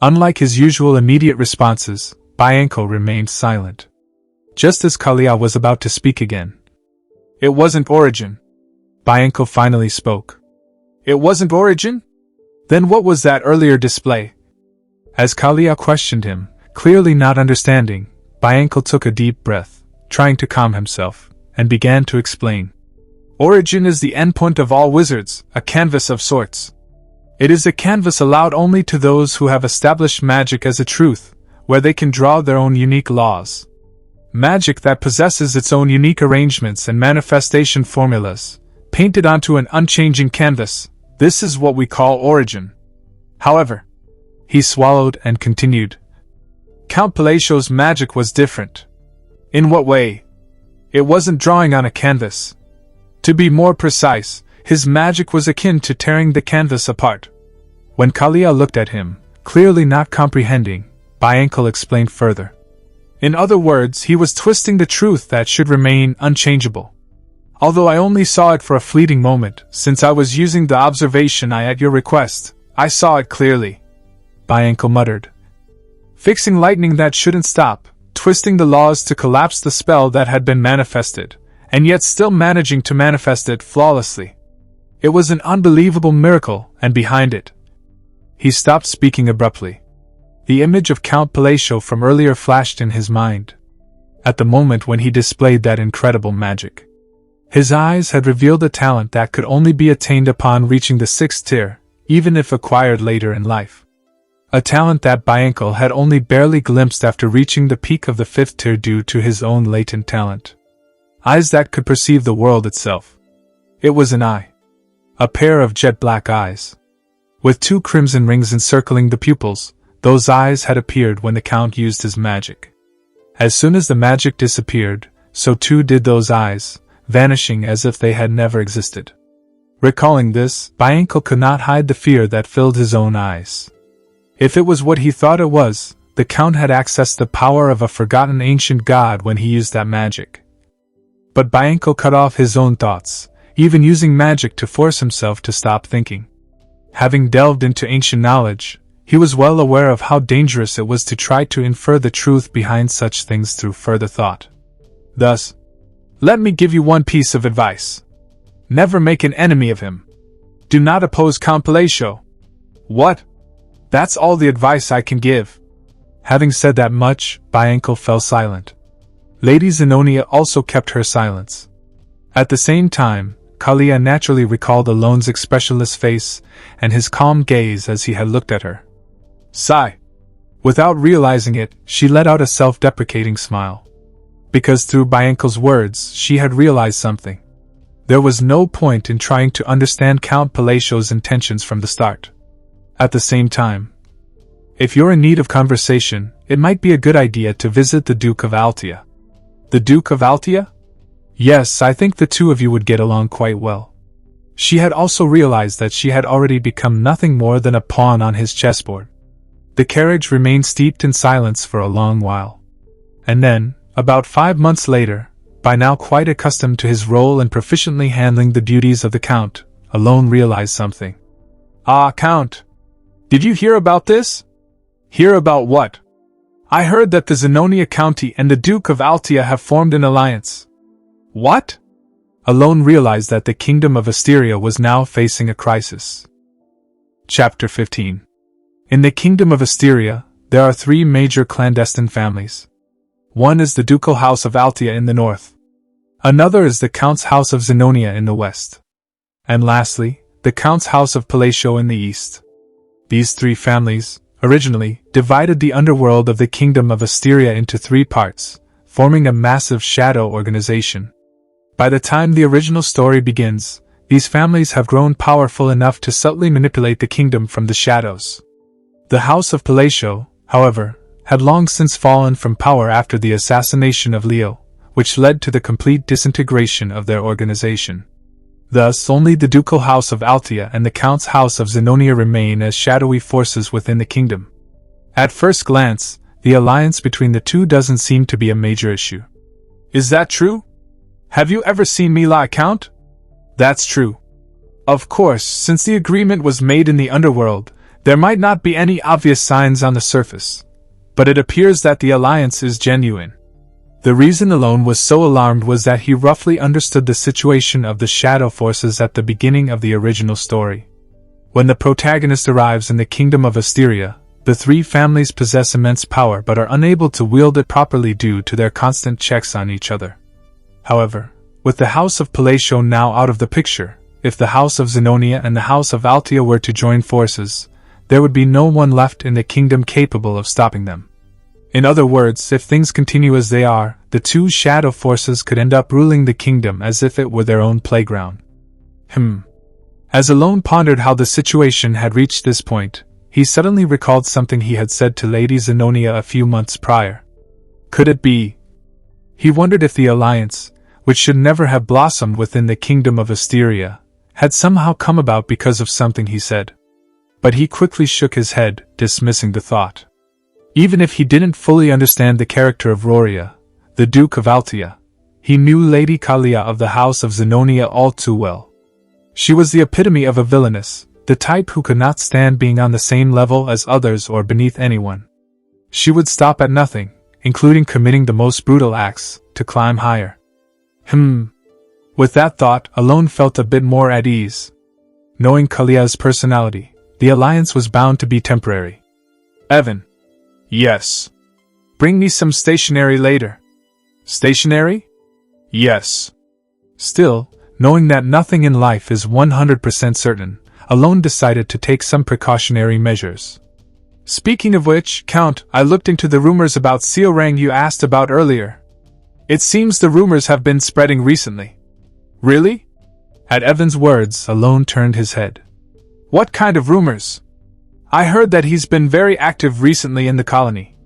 Unlike his usual immediate responses, Bianco remained silent. Just as Kalia was about to speak again. It wasn't Origin. Bianco finally spoke. It wasn't Origin? Then what was that earlier display? As Kalia questioned him, clearly not understanding, Bianco took a deep breath, trying to calm himself, and began to explain. Origin is the endpoint of all wizards, a canvas of sorts. It is a canvas allowed only to those who have established magic as a truth, where they can draw their own unique laws. Magic that possesses its own unique arrangements and manifestation formulas, painted onto an unchanging canvas, this is what we call Origin. However, he swallowed and continued. Count Palacio's magic was different. In what way? It wasn't drawing on a canvas. To be more precise, his magic was akin to tearing the canvas apart. When Kalia looked at him, clearly not comprehending, Bianco explained further. In other words, he was twisting the truth that should remain unchangeable. Although I only saw it for a fleeting moment, since I was using the observation eye at your request, I saw it clearly. Bianco muttered. Fixing lightning that shouldn't stop, twisting the laws to collapse the spell that had been manifested, and yet still managing to manifest it flawlessly. It was an unbelievable miracle, and behind it. He stopped speaking abruptly. The image of Count Palacio from earlier flashed in his mind. At the moment when he displayed that incredible magic. His eyes had revealed a talent that could only be attained upon reaching the 6th tier, even if acquired later in life. A talent that Bianco had only barely glimpsed after reaching the peak of the 5th tier due to his own latent talent. Eyes that could perceive the world itself. It was an eye. A pair of jet black eyes. With 2 crimson rings encircling the pupils, those eyes had appeared when the Count used his magic. As soon as the magic disappeared, so too did those eyes, vanishing as if they had never existed. Recalling this, Bianco could not hide the fear that filled his own eyes. If it was what he thought it was, the Count had accessed the power of a forgotten ancient god when he used that magic. But Bianco cut off his own thoughts, even using magic to force himself to stop thinking. Having delved into ancient knowledge, he was well aware of how dangerous it was to try to infer the truth behind such things through further thought. Thus, let me give you one piece of advice. Never make an enemy of him. Do not oppose Count Palacio. What? That's all the advice I can give. Having said that much, Bianco fell silent. Lady Zenonia also kept her silence. At the same time, Kalia naturally recalled Alone's expressionless face and his calm gaze as he had looked at her. Sigh. Without realizing it, she let out a self-deprecating smile. Because through Bianco's words, she had realized something. There was no point in trying to understand Count Palacio's intentions from the start. At the same time, if you're in need of conversation, it might be a good idea to visit the Duke of Altia. The Duke of Altia? Yes, I think the two of you would get along quite well. She had also realized that she had already become nothing more than a pawn on his chessboard. The carriage remained steeped in silence for a long while. And then, about 5 months later, by now quite accustomed to his role and proficiently handling the duties of the Count, Alone realized something. Ah, Count! Did you hear about this? Hear about what? I heard that the Zenonia County and the Duke of Altia have formed an alliance. What? Alone realized that the Kingdom of Asteria was now facing a crisis. Chapter 15. In the Kingdom of Asteria, there are 3 major clandestine families. One is the Ducal House of Altia in the north. Another is the Count's House of Zenonia in the west. And lastly, the Count's House of Palacio in the east. These 3 families, originally, divided the underworld of the Kingdom of Asteria into 3 parts, forming a massive shadow organization. By the time the original story begins, these families have grown powerful enough to subtly manipulate the kingdom from the shadows. The House of Palacio, however, had long since fallen from power after the assassination of Leo, which led to the complete disintegration of their organization. Thus, only the Ducal House of Altia and the Count's House of Zenonia remain as shadowy forces within the kingdom. At first glance, the alliance between the two doesn't seem to be a major issue. Is that true? Have you ever seen Mila, Count? That's true. Of course, since the agreement was made in the underworld, there might not be any obvious signs on the surface. But it appears that the alliance is genuine. The reason Alone was so alarmed was that he roughly understood the situation of the shadow forces at the beginning of the original story. When the protagonist arrives in the Kingdom of Asteria, the 3 families possess immense power but are unable to wield it properly due to their constant checks on each other. However, with the House of Palacio now out of the picture, if the House of Zenonia and the House of Altia were to join forces, there would be no one left in the kingdom capable of stopping them. In other words, if things continue as they are, the 2 shadow forces could end up ruling the kingdom as if it were their own playground. As Alone pondered how the situation had reached this point, he suddenly recalled something he had said to Lady Zenonia a few months prior. Could it be? He wondered if the alliance, which should never have blossomed within the Kingdom of Asteria, had somehow come about because of something he said. But he quickly shook his head, dismissing the thought. Even if he didn't fully understand the character of Roria, the Duke of Altia, he knew Lady Kalia of the House of Zenonia all too well. She was the epitome of a villainess, the type who could not stand being on the same level as others or beneath anyone. She would stop at nothing, including committing the most brutal acts, to climb higher. With that thought, Alone felt a bit more at ease. Knowing Kalia's personality, the alliance was bound to be temporary. Evan. Yes. Bring me some stationery later. Stationery? Yes. Still, knowing that nothing in life is 100% certain, Alone decided to take some precautionary measures. Speaking of which, Count, I looked into the rumors about Seorang you asked about earlier. It seems the rumors have been spreading recently. Really? At Evan's words, Alone turned his head. What kind of rumors? I heard that he's been very active recently in the colony.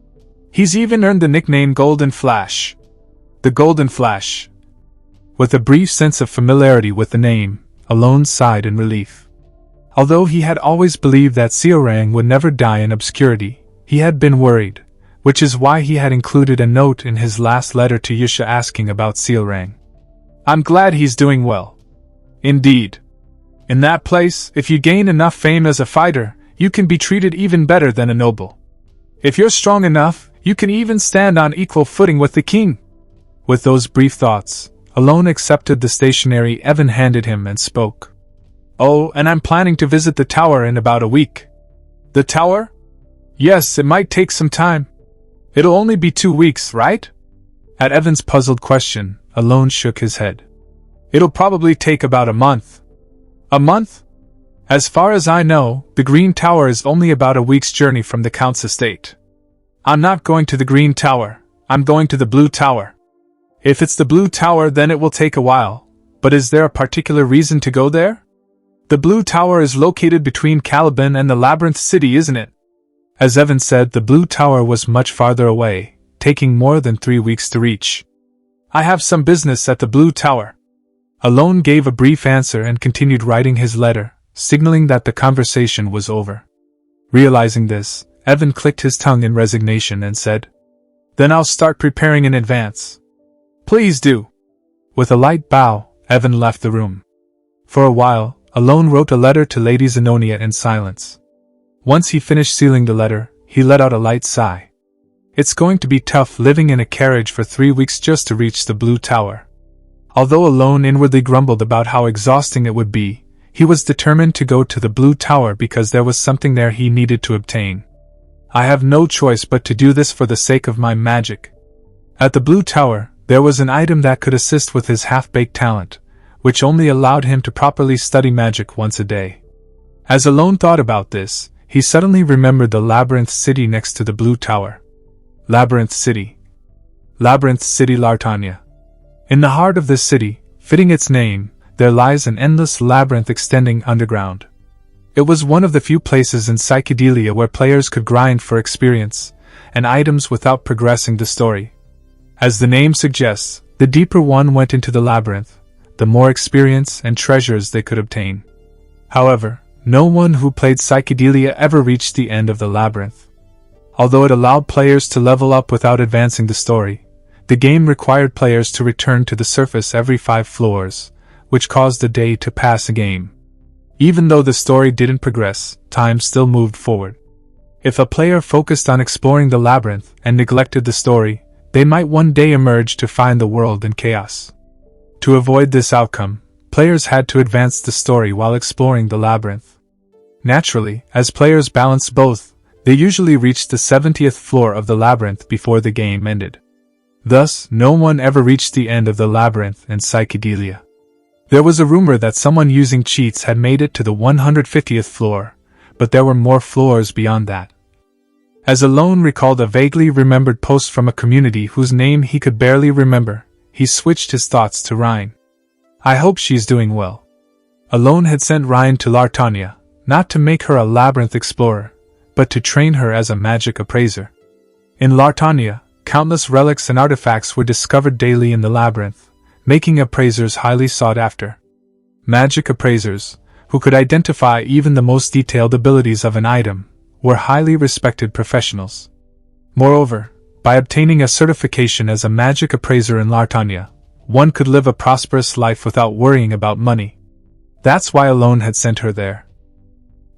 He's even earned the nickname Golden Flash. The Golden Flash. With a brief sense of familiarity with the name, Alone sighed in relief. Although he had always believed that Seorang would never die in obscurity, he had been worried, which is why he had included a note in his last letter to Yusha asking about Seorang. I'm glad he's doing well. Indeed. In that place, if you gain enough fame as a fighter, you can be treated even better than a noble. If you're strong enough, you can even stand on equal footing with the king. With those brief thoughts, Alone accepted the stationery Evan handed him and spoke. Oh, and I'm planning to visit the tower in about a week. The tower? Yes, it might take some time. It'll only be 2 weeks, right? At Evan's puzzled question, Alone shook his head. It'll probably take about a month. A month? As far as I know, the Green Tower is only about a week's journey from the Count's estate. I'm not going to the Green Tower, I'm going to the Blue Tower. If it's the Blue Tower, then it will take a while, but is there a particular reason to go there? The Blue Tower is located between Caliban and the Labyrinth City, isn't it? As Evan said, the Blue Tower was much farther away, taking more than 3 weeks to reach. I have some business at the Blue Tower. Alone gave a brief answer and continued writing his letter, signaling that the conversation was over. Realizing this, Evan clicked his tongue in resignation and said, Then I'll start preparing in advance. Please do. With a light bow, Evan left the room. For a while, Alone wrote a letter to Lady Zenonia in silence. Once he finished sealing the letter, he let out a light sigh. It's going to be tough living in a carriage for 3 weeks just to reach the Blue Tower. Although Alone inwardly grumbled about how exhausting it would be, he was determined to go to the Blue Tower because there was something there he needed to obtain. I have no choice but to do this for the sake of my magic. At the Blue Tower, there was an item that could assist with his half-baked talent, which only allowed him to properly study magic once a day. As Alone thought about this, he suddenly remembered the Labyrinth City next to the Blue Tower. Labyrinth City. Labyrinth City, Lartania. In the heart of this city, fitting its name, there lies an endless labyrinth extending underground. It was one of the few places in Psychedelia where players could grind for experience and items without progressing the story. As the name suggests, the deeper one went into the labyrinth, the more experience and treasures they could obtain. However, no one who played Psychedelia ever reached the end of the labyrinth. Although it allowed players to level up without advancing the story, the game required players to return to the surface every 5 floors, which caused a day to pass a game. Even though the story didn't progress, time still moved forward. If a player focused on exploring the labyrinth and neglected the story, they might one day emerge to find the world in chaos. To avoid this outcome, players had to advance the story while exploring the labyrinth. Naturally, as players balanced both, they usually reached the 70th floor of the labyrinth before the game ended. Thus, no one ever reached the end of the labyrinth in Psychedelia. There was a rumor that someone using cheats had made it to the 150th floor, but there were more floors beyond that. As Alone recalled a vaguely remembered post from a community whose name he could barely remember, he switched his thoughts to Ryan. I hope she's doing well. Alone had sent Ryan to Lartania, not to make her a labyrinth explorer, but to train her as a magic appraiser. In Lartania, countless relics and artifacts were discovered daily in the labyrinth, making appraisers highly sought after. Magic appraisers, who could identify even the most detailed abilities of an item, were highly respected professionals. Moreover, by obtaining a certification as a magic appraiser in Lartania, one could live a prosperous life without worrying about money. That's why Alone had sent her there.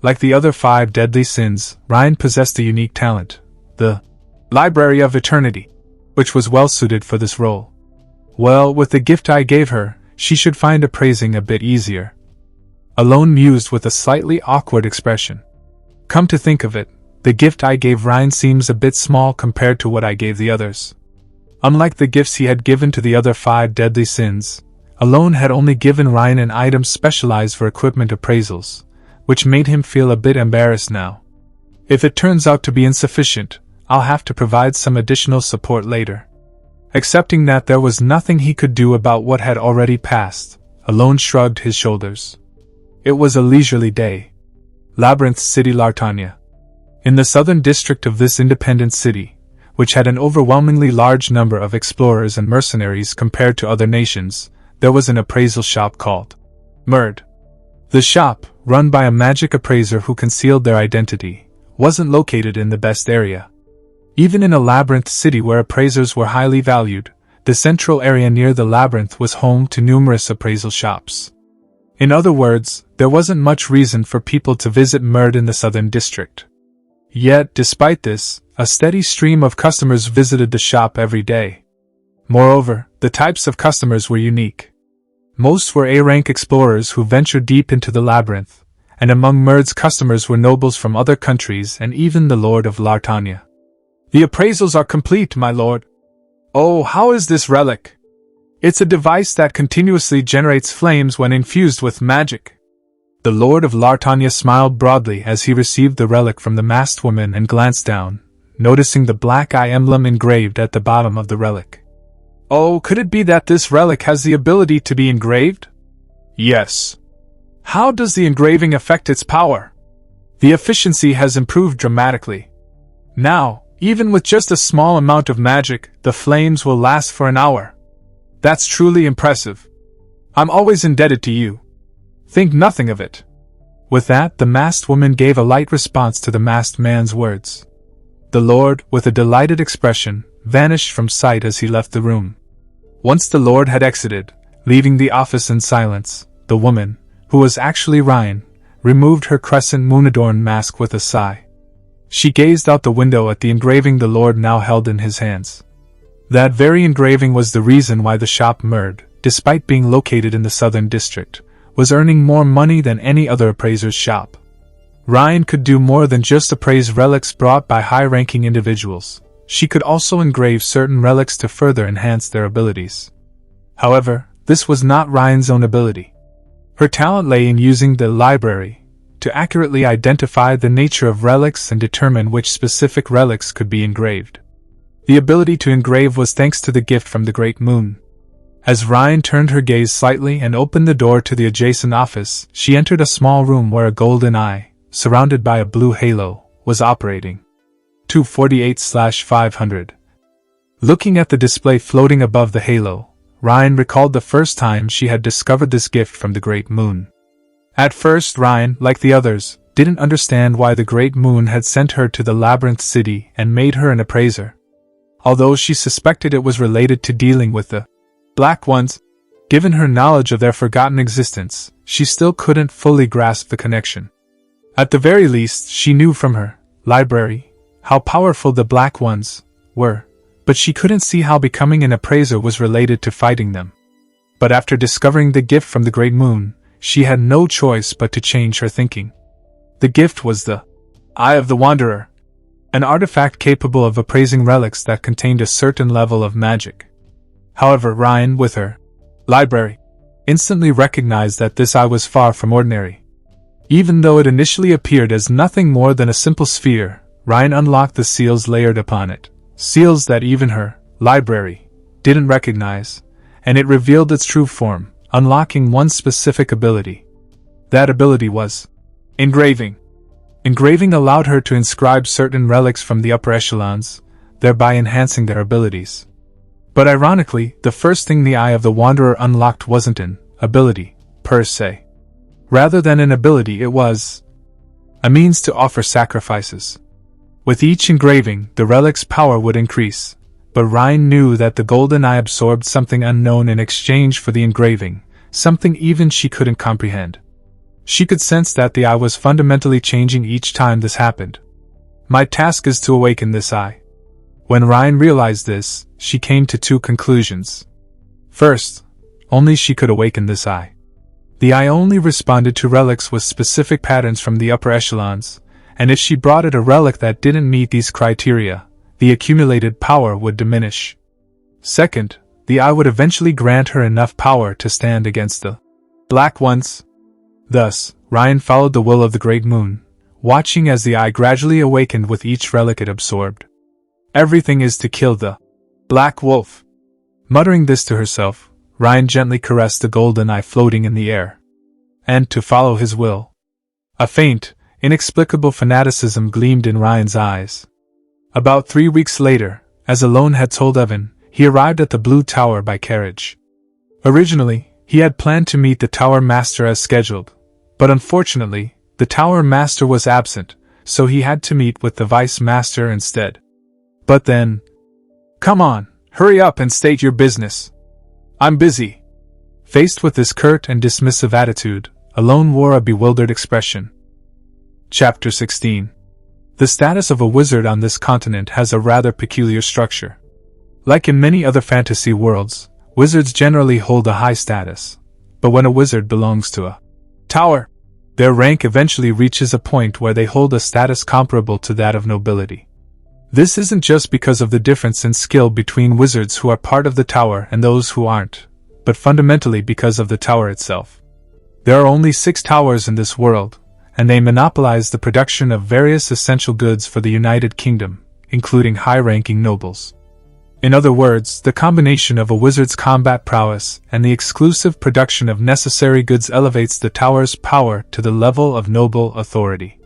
Like the other 5 deadly sins, Ryan possessed a unique talent, the Library of Eternity, which was well suited for this role. Well, with the gift I gave her, she should find appraising a bit easier. Alone mused with a slightly awkward expression. Come to think of it, the gift I gave Ryan seems a bit small compared to what I gave the others. Unlike the gifts he had given to the other 5 deadly sins, Alone had only given Ryan an item specialized for equipment appraisals, which made him feel a bit embarrassed now. If it turns out to be insufficient, I'll have to provide some additional support later. Accepting that there was nothing he could do about what had already passed, Alone shrugged his shoulders. It was a leisurely day. Labyrinth City, Lartania. In the southern district of this independent city, which had an overwhelmingly large number of explorers and mercenaries compared to other nations, there was an appraisal shop called Merd. The shop, run by a magic appraiser who concealed their identity, wasn't located in the best area. Even in a labyrinth city where appraisers were highly valued, the central area near the labyrinth was home to numerous appraisal shops. In other words, there wasn't much reason for people to visit Merd in the southern district. Yet, despite this, a steady stream of customers visited the shop every day. Moreover, the types of customers were unique. Most were A-rank explorers who ventured deep into the labyrinth, and among Merd's customers were nobles from other countries and even the Lord of Lartania. "The appraisals are complete, my lord." "Oh, how is this relic?" "It's a device that continuously generates flames when infused with magic." The Lord of Lartania smiled broadly as he received the relic from the masked woman and glanced down, noticing the black eye emblem engraved at the bottom of the relic. "Oh, could it be that this relic has the ability to be engraved?" "Yes." "How does the engraving affect its power?" "The efficiency has improved dramatically. Now, even with just a small amount of magic, the flames will last for an hour." "That's truly impressive. I'm always indebted to you." "Think nothing of it." With that, the masked woman gave a light response to the masked man's words. The Lord, with a delighted expression, vanished from sight as he left the room. Once the Lord had exited, leaving the office in silence, the woman, who was actually Ryan, removed her crescent moon-adorned mask with a sigh. She gazed out the window at the engraving the Lord now held in his hands. That very engraving was the reason why the shop Merd, despite being located in the southern district, was earning more money than any other appraiser's shop. Ryan could do more than just appraise relics brought by high-ranking individuals. She could also engrave certain relics to further enhance their abilities. However, this was not Ryan's own ability. Her talent lay in using the library to accurately identify the nature of relics and determine which specific relics could be engraved. The ability to engrave was thanks to the gift from the Great Moon. As Ryan turned her gaze slightly and opened the door to the adjacent office, she entered a small room where a golden eye, surrounded by a blue halo, was operating. 248/500. Looking at the display floating above the halo, Ryan recalled the first time she had discovered this gift from the Great Moon. At first, Ryan, like the others, didn't understand why the Great Moon had sent her to the Labyrinth City and made her an appraiser. Although she suspected it was related to dealing with the Black Ones, given her knowledge of their forgotten existence, she still couldn't fully grasp the connection. At the very least, she knew from her library how powerful the Black Ones were, but she couldn't see how becoming an appraiser was related to fighting them. But after discovering the gift from the Great Moon, she had no choice but to change her thinking. The gift was the Eye of the Wanderer, an artifact capable of appraising relics that contained a certain level of magic. However, Ryan, with her library, instantly recognized that this eye was far from ordinary. Even though it initially appeared as nothing more than a simple sphere, Ryan unlocked the seals layered upon it, seals that even her library didn't recognize, and it revealed its true form, unlocking one specific ability. That ability was engraving. Engraving allowed her to inscribe certain relics from the upper echelons, thereby enhancing their abilities. But ironically, the first thing the Eye of the Wanderer unlocked wasn't an ability, per se. Rather than an ability, it was a means to offer sacrifices. With each engraving, the relic's power would increase, but Ryan knew that the golden eye absorbed something unknown in exchange for the engraving, something even she couldn't comprehend. She could sense that the eye was fundamentally changing each time this happened. My task is to awaken this eye. When Ryan realized this, she came to two conclusions. First, only she could awaken this eye. The eye only responded to relics with specific patterns from the upper echelons, and if she brought it a relic that didn't meet these criteria, the accumulated power would diminish. Second, the eye would eventually grant her enough power to stand against the Black Ones. Thus, Ryan followed the will of the Great Moon, watching as the eye gradually awakened with each relic it absorbed. Everything is to kill the Black Wolf. Muttering this to herself, Ryan gently caressed the golden eye floating in the air. And to follow his will. A faint, inexplicable fanaticism gleamed in Ryan's eyes. About 3 weeks later, As Alone had told Evan, he arrived at the Blue Tower by carriage. Originally, he had planned to meet the Tower Master as scheduled, but unfortunately, the Tower Master was absent, so he had to meet with the Vice Master instead. But then, "Come on, hurry up and state your business. I'm busy." Faced with this curt and dismissive attitude, Alone wore a bewildered expression. Chapter 16. The status of a wizard on this continent has a rather peculiar structure. Like in many other fantasy worlds, wizards generally hold a high status, but when a wizard belongs to a tower, their rank eventually reaches a point where they hold a status comparable to that of nobility. This isn't just because of the difference in skill between wizards who are part of the tower and those who aren't, but fundamentally because of the tower itself. There are only 6 towers in this world, and they monopolize the production of various essential goods for the United Kingdom, including high-ranking nobles. In other words, the combination of a wizard's combat prowess and the exclusive production of necessary goods elevates the tower's power to the level of noble authority.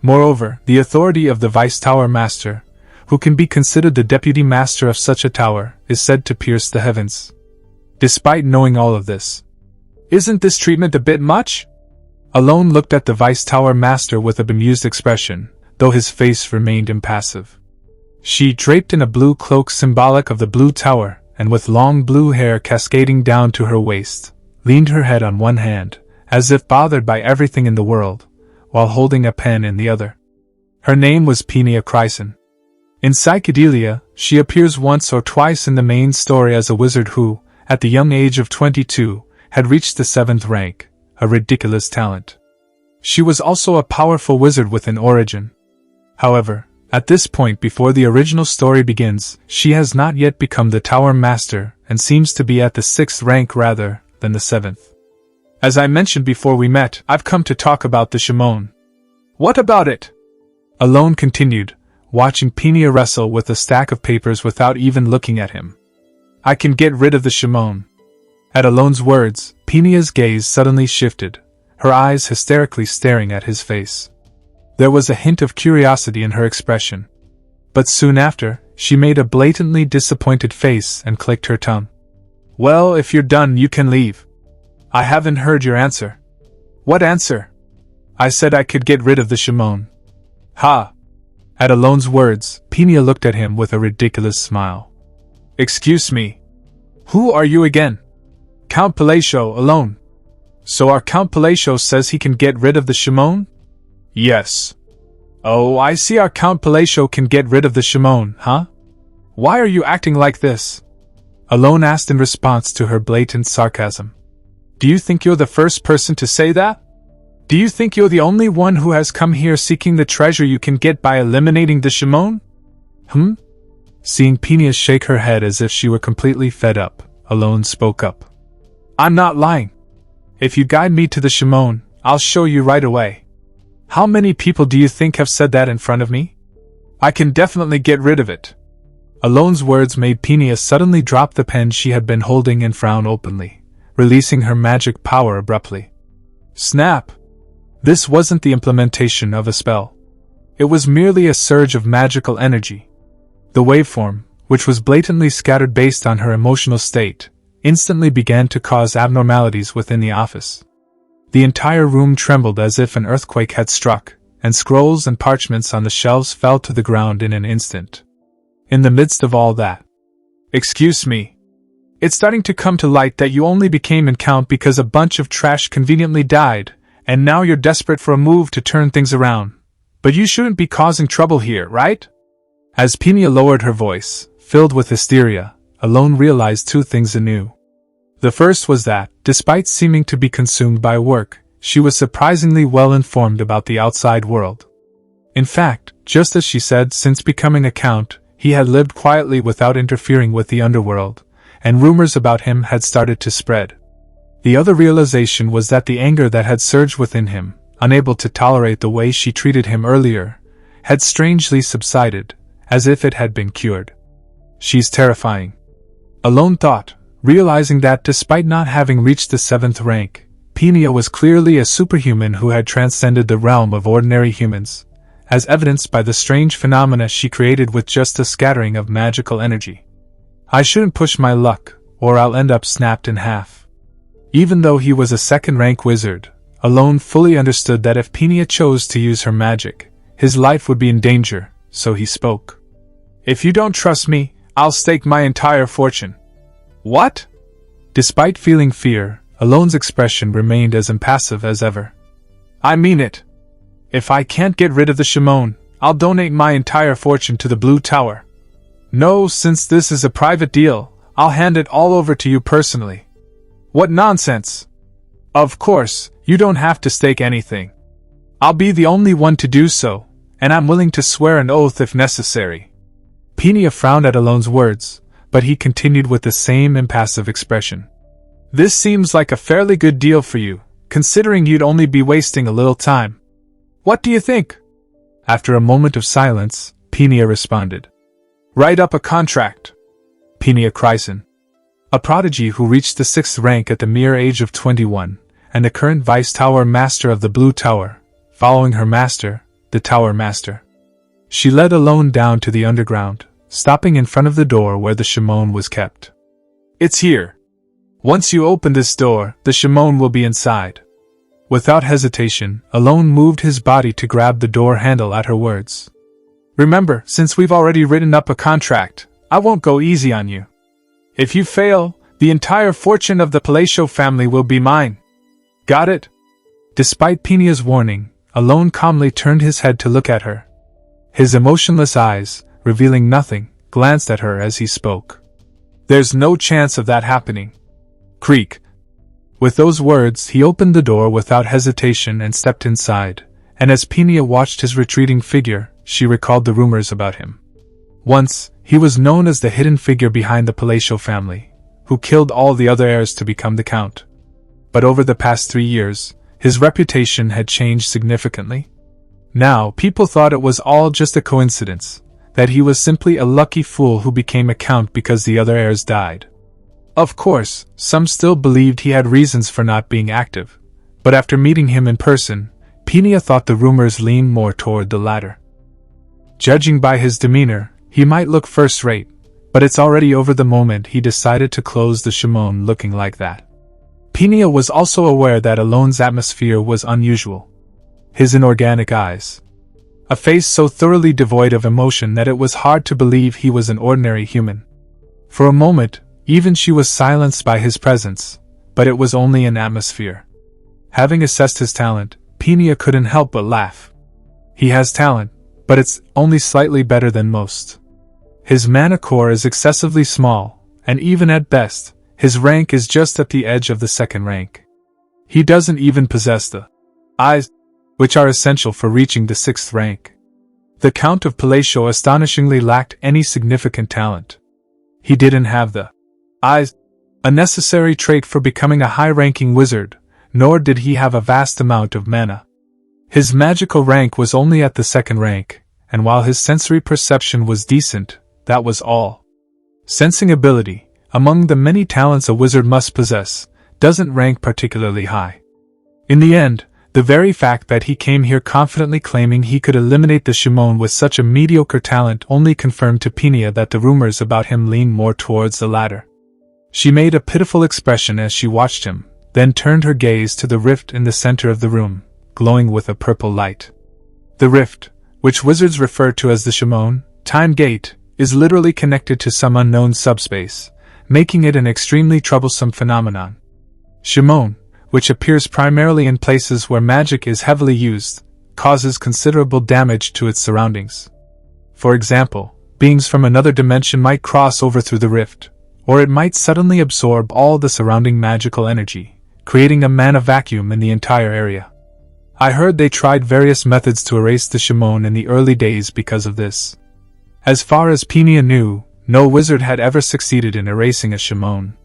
Moreover, the authority of the Vice Tower Master, who can be considered the deputy master of such a tower, is said to pierce the heavens. Despite knowing all of this, isn't this treatment a bit much? Alone looked at the Vice Tower Master with a bemused expression, though his face remained impassive. She, draped in a blue cloak symbolic of the Blue Tower, and with long blue hair cascading down to her waist, leaned her head on one hand, as if bothered by everything in the world, while holding a pen in the other. Her name was Peenia Chryson. In Psychedelia, she appears once or twice in the main story as a wizard who, at the young age of 22, had reached the 7th rank, a ridiculous talent. She was also a powerful wizard with an origin. However, at this point before the original story begins, she has not yet become the Tower Master and seems to be at the 6th rank rather than the 7th. As I mentioned before we met, I've come to talk about the Shimon. What about it? Alone continued, watching Peenia wrestle with a stack of papers without even looking at him. I can get rid of the Shimon. At Alone's words, Peenia's gaze suddenly shifted, her eyes hysterically staring at his face. There was a hint of curiosity in her expression. But soon after, she made a blatantly disappointed face and clicked her tongue. Well, if you're done, you can leave. I haven't heard your answer. What answer? I said I could get rid of the Shimon. Ha! At Alone's words, Peenia looked at him with a ridiculous smile. Excuse me. Who are you again? Count Palacio, Alone. So our Count Palacio says he can get rid of the Shimon? Yes. Oh, I see our Count Palacio can get rid of the Shimon, huh? Why are you acting like this? Alone asked in response to her blatant sarcasm. Do you think you're the first person to say that? Do you think you're the only one who has come here seeking the treasure you can get by eliminating the Shimon? Seeing Peenia shake her head as if she were completely fed up, Alone spoke up. I'm not lying. If you guide me to the Shimon, I'll show you right away. How many people do you think have said that in front of me? I can definitely get rid of it. Alone's words made Peenia suddenly drop the pen she had been holding and frown openly, releasing her magic power abruptly. Snap! This wasn't the implementation of a spell. It was merely a surge of magical energy. The waveform, which was blatantly scattered based on her emotional state, instantly began to cause abnormalities within the office. The entire room trembled as if an earthquake had struck, and scrolls and parchments on the shelves fell to the ground in an instant. In the midst of all that, excuse me. It's starting to come to light that you only became an count because a bunch of trash conveniently died, and now you're desperate for a move to turn things around. But you shouldn't be causing trouble here, right? As Peenia lowered her voice, filled with hysteria, Alone realized 2 things anew. The first was that, despite seeming to be consumed by work, she was surprisingly well informed about the outside world. In fact, just as she said, since becoming a count, he had lived quietly without interfering with the underworld, and rumors about him had started to spread. The other realization was that the anger that had surged within him, unable to tolerate the way she treated him earlier, had strangely subsided, as if it had been cured. She's terrifying. Alone thought, realizing that despite not having reached the 7th rank, Peenia was clearly a superhuman who had transcended the realm of ordinary humans, as evidenced by the strange phenomena she created with just a scattering of magical energy. I shouldn't push my luck, or I'll end up snapped in half. Even though he was a second-rank wizard, Alone fully understood that if Peenia chose to use her magic, his life would be in danger, so he spoke. If you don't trust me, I'll stake my entire fortune. What? Despite feeling fear, Alone's expression remained as impassive as ever. I mean it. If I can't get rid of the Shimon, I'll donate my entire fortune to the Blue Tower. No, since this is a private deal, I'll hand it all over to you personally. What nonsense! Of course, you don't have to stake anything. I'll be the only one to do so, and I'm willing to swear an oath if necessary. Peenia frowned at Alone's words, but he continued with the same impassive expression. This seems like a fairly good deal for you, considering you'd only be wasting a little time. What do you think? After a moment of silence, Peenia responded. Write up a contract. Peenia Chryson, a prodigy who reached the 6th rank at the mere age of 21, and the current Vice Tower Master of the Blue Tower, following her master, the Tower Master. She led Alone down to the underground, stopping in front of the door where the Shimon was kept. It's here. Once you open this door, the Shimon will be inside. Without hesitation, Alone moved his body to grab the door handle at her words. Remember, since we've already written up a contract, I won't go easy on you. If you fail, the entire fortune of the Palacio family will be mine. Got it? Despite Peenia's warning, Alone calmly turned his head to look at her. His emotionless eyes, revealing nothing, glanced at her as he spoke. There's no chance of that happening. Creak. With those words, he opened the door without hesitation and stepped inside, and as Peenia watched his retreating figure, she recalled the rumors about him. Once, he was known as the hidden figure behind the Palacio family, who killed all the other heirs to become the Count. But over the past 3 years, his reputation had changed significantly. Now, people thought it was all just a coincidence, that he was simply a lucky fool who became a Count because the other heirs died. Of course, some still believed he had reasons for not being active, but after meeting him in person, Peenia thought the rumors leaned more toward the latter. Judging by his demeanor, he might look first-rate, but it's already over the moment he decided to close the Shimon looking like that. Peenia was also aware that Alone's atmosphere was unusual. His inorganic eyes. A face so thoroughly devoid of emotion that it was hard to believe he was an ordinary human. For a moment, even she was silenced by his presence, but it was only an atmosphere. Having assessed his talent, Peenia couldn't help but laugh. He has talent, but it's only slightly better than most. His mana core is excessively small, and even at best, his rank is just at the edge of the 2nd rank. He doesn't even possess the eyes, which are essential for reaching the 6th rank. The Count of Palacio astonishingly lacked any significant talent. He didn't have the eyes, a necessary trait for becoming a high-ranking wizard, nor did he have a vast amount of mana. His magical rank was only at the 2nd rank, and while his sensory perception was decent, that was all. Sensing ability, among the many talents a wizard must possess, doesn't rank particularly high. In the end, the very fact that he came here confidently claiming he could eliminate the Shimon with such a mediocre talent only confirmed to Peenia that the rumors about him leaned more towards the latter. She made a pitiful expression as she watched him, then turned her gaze to the rift in the center of the room, glowing with a purple light. The rift, which wizards refer to as the Shimon, Time Gate, is literally connected to some unknown subspace, making it an extremely troublesome phenomenon. Shimon, which appears primarily in places where magic is heavily used, causes considerable damage to its surroundings. For example, beings from another dimension might cross over through the rift, or it might suddenly absorb all the surrounding magical energy, creating a mana vacuum in the entire area. I heard they tried various methods to erase the Shimon in the early days because of this. As far as Peenia knew, no wizard had ever succeeded in erasing a Shimon.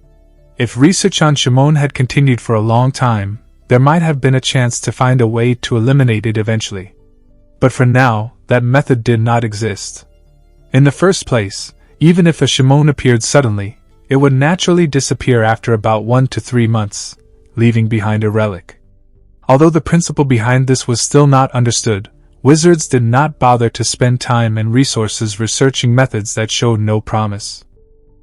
If research on Shimon had continued for a long time, there might have been a chance to find a way to eliminate it eventually. But for now, that method did not exist. In the first place, even if a Shimon appeared suddenly, it would naturally disappear after about 1 to 3 months, leaving behind a relic. Although the principle behind this was still not understood, Wizards did not bother to spend time and resources researching methods that showed no promise.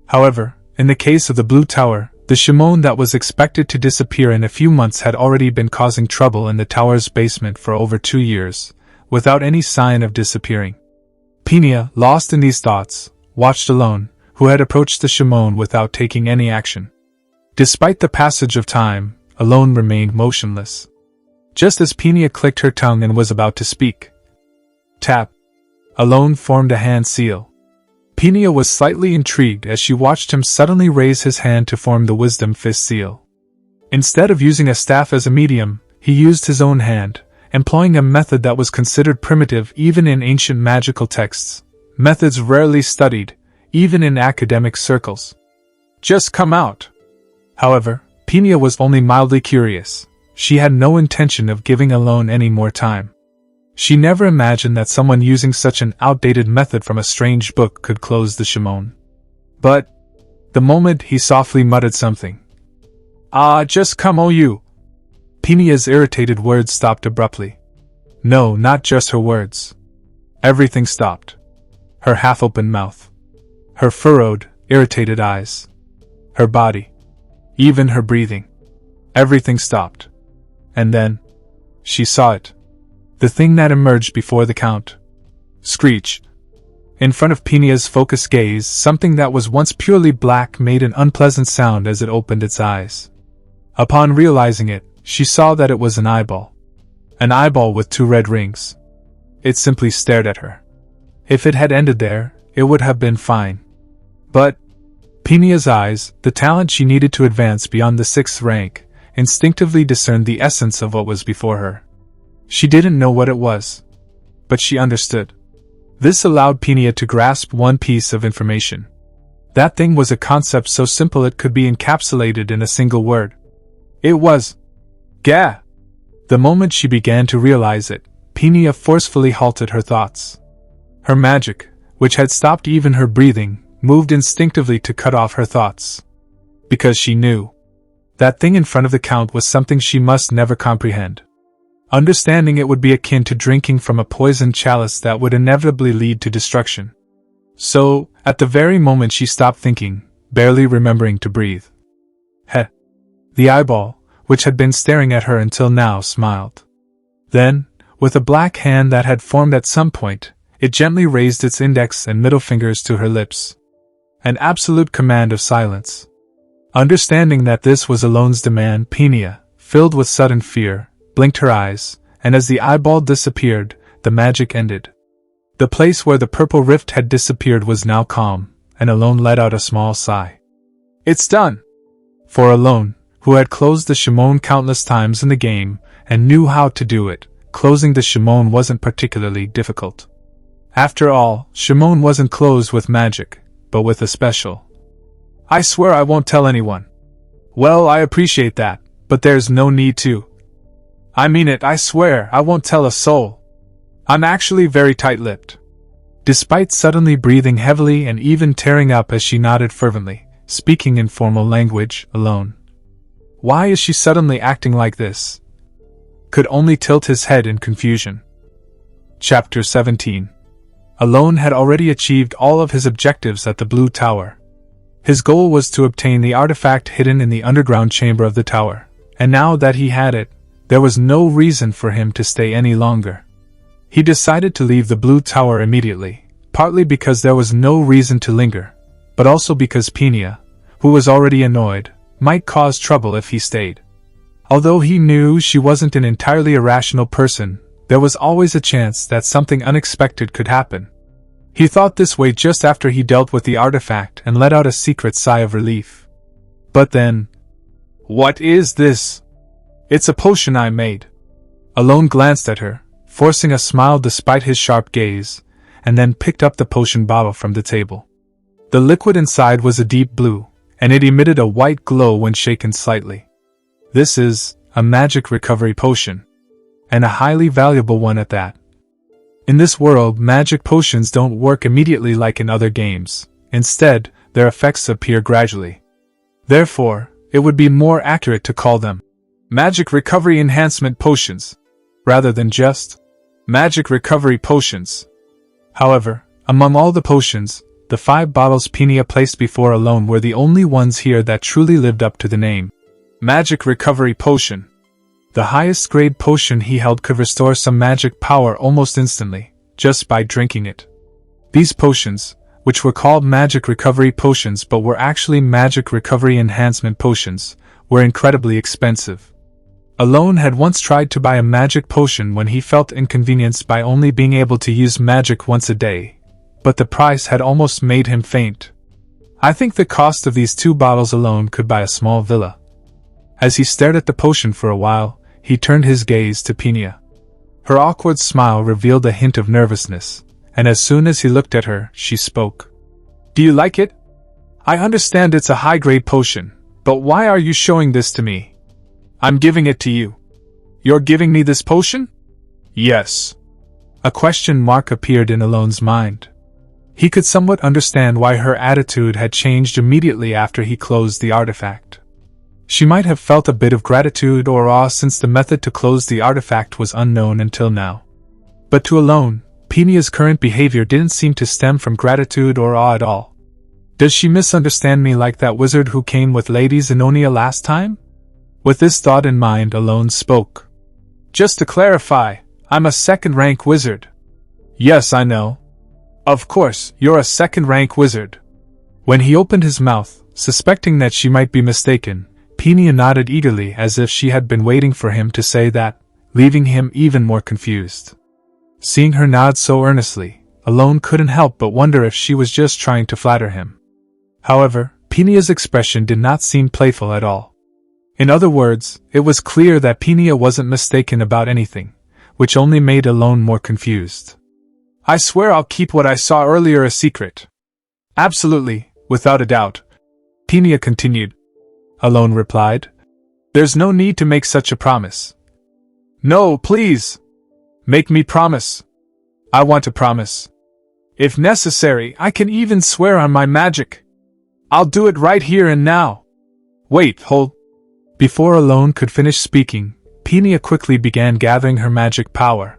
However, in the case of the Blue Tower, the shimon that was expected to disappear in a few months had already been causing trouble in the tower's basement for over 2 years, without any sign of disappearing. Pinia, lost in these thoughts, watched Alone, who had approached the shimon without taking any action. Despite the passage of time, Alone remained motionless. Just as Pinia clicked her tongue and was about to speak. Tap. Alone formed a hand seal. Pinia was slightly intrigued as she watched him suddenly raise his hand to form the Wisdom Fist seal. Instead of using a staff as a medium, he used his own hand, employing a method that was considered primitive even in ancient magical texts, methods rarely studied, even in academic circles. Just come out. However, Pinia was only mildly curious. She had no intention of giving Alone any more time. She never imagined that someone using such an outdated method from a strange book could close the shimon. But, the moment he softly muttered something. Just come you. Pinia's irritated words stopped abruptly. No, not just her words. Everything stopped. Her half-open mouth. Her furrowed, irritated eyes. Her body. Even her breathing. Everything stopped. And then, she saw it. The thing that emerged before the count. Screech. In front of Pinia's focused gaze, something that was once purely black made an unpleasant sound as it opened its eyes. Upon realizing it, she saw that it was an eyeball. An eyeball with 2 red rings. It simply stared at her. If it had ended there, it would have been fine. But, Pinia's eyes, the talent she needed to advance beyond the 6th rank, instinctively discerned the essence of what was before her. She didn't know what it was. But she understood. This allowed Pinia to grasp one piece of information. That thing was a concept so simple it could be encapsulated in a single word. It was Ga. The moment she began to realize it, Pinia forcefully halted her thoughts. Her magic, which had stopped even her breathing, moved instinctively to cut off her thoughts. Because she knew. That thing in front of the Count was something she must never comprehend. Understanding it would be akin to drinking from a poisoned chalice that would inevitably lead to destruction. So, at the very moment she stopped thinking, barely remembering to breathe. Heh. The eyeball, which had been staring at her until now, smiled. Then, with a black hand that had formed at some point, it gently raised its index and middle fingers to her lips. An absolute command of silence. Understanding that this was Alone's demand, Pinia, filled with sudden fear, blinked her eyes, and as the eyeball disappeared, the magic ended. The place where the purple rift had disappeared was now calm, and Alone let out a small sigh. It's done! For Alone, who had closed the shimon countless times in the game, and knew how to do it, closing the shimon wasn't particularly difficult. After all, shimon wasn't closed with magic, but with a special. I swear I won't tell anyone. Well, I appreciate that, but there's no need to. I mean it, I swear, I won't tell a soul. I'm actually very tight-lipped. Despite suddenly breathing heavily and even tearing up as she nodded fervently, speaking in formal language, Alone. Why is she suddenly acting like this? Could only tilt his head in confusion. Chapter 17. Alone had already achieved all of his objectives at the Blue Tower. His goal was to obtain the artifact hidden in the underground chamber of the tower, and now that he had it, there was no reason for him to stay any longer. He decided to leave the Blue Tower immediately, partly because there was no reason to linger, but also because Pinia, who was already annoyed, might cause trouble if he stayed. Although he knew she wasn't an entirely irrational person, there was always a chance that something unexpected could happen. He thought this way just after he dealt with the artifact and let out a secret sigh of relief. But then... What is this? It's a potion I made. Alone glanced at her, forcing a smile despite his sharp gaze, and then picked up the potion bottle from the table. The liquid inside was a deep blue, and it emitted a white glow when shaken slightly. This is a magic recovery potion, and a highly valuable one at that. In this world, magic potions don't work immediately like in other games. Instead, their effects appear gradually. Therefore, it would be more accurate to call them magic recovery enhancement potions, rather than just Magic recovery potions. However, among all the potions, the 5 bottles Pinia placed before Alone were the only ones here that truly lived up to the name. Magic recovery potion. The highest grade potion he held could restore some magic power almost instantly, just by drinking it. These potions, which were called magic recovery potions but were actually magic recovery enhancement potions, were incredibly expensive. Alone had once tried to buy a magic potion when he felt inconvenienced by only being able to use magic once a day, but the price had almost made him faint. I think the cost of these 2 bottles alone could buy a small villa. As he stared at the potion for a while, he turned his gaze to Pinia. Her awkward smile revealed a hint of nervousness, and as soon as he looked at her, she spoke. "Do you like it? I understand it's a high-grade potion, but why are you showing this to me? I'm giving it to you. You're giving me this potion?" "Yes." A question mark appeared in Alone's mind. He could somewhat understand why her attitude had changed immediately after he closed the artifact. She might have felt a bit of gratitude or awe since the method to close the artifact was unknown until now. But to Alone, Pinia's current behavior didn't seem to stem from gratitude or awe at all. Does she misunderstand me like that wizard who came with Lady Zenonia last time? With this thought in mind, Alone spoke. "Just to clarify, I'm a second-rank wizard." "Yes, I know. Of course, you're a second-rank wizard." When he opened his mouth, suspecting that she might be mistaken, Pinia nodded eagerly as if she had been waiting for him to say that, leaving him even more confused. Seeing her nod so earnestly, Alone couldn't help but wonder if she was just trying to flatter him. However, Pinia's expression did not seem playful at all. In other words, it was clear that Pinia wasn't mistaken about anything, which only made Alone more confused. "I swear I'll keep what I saw earlier a secret." "Absolutely, without a doubt," Pinia continued. Alone replied. "There's no need to make such a promise." "No, please. Make me promise. I want to promise. If necessary, I can even swear on my magic. I'll do it right here and now." "Wait, hold." Before Alone could finish speaking, Pinia quickly began gathering her magic power.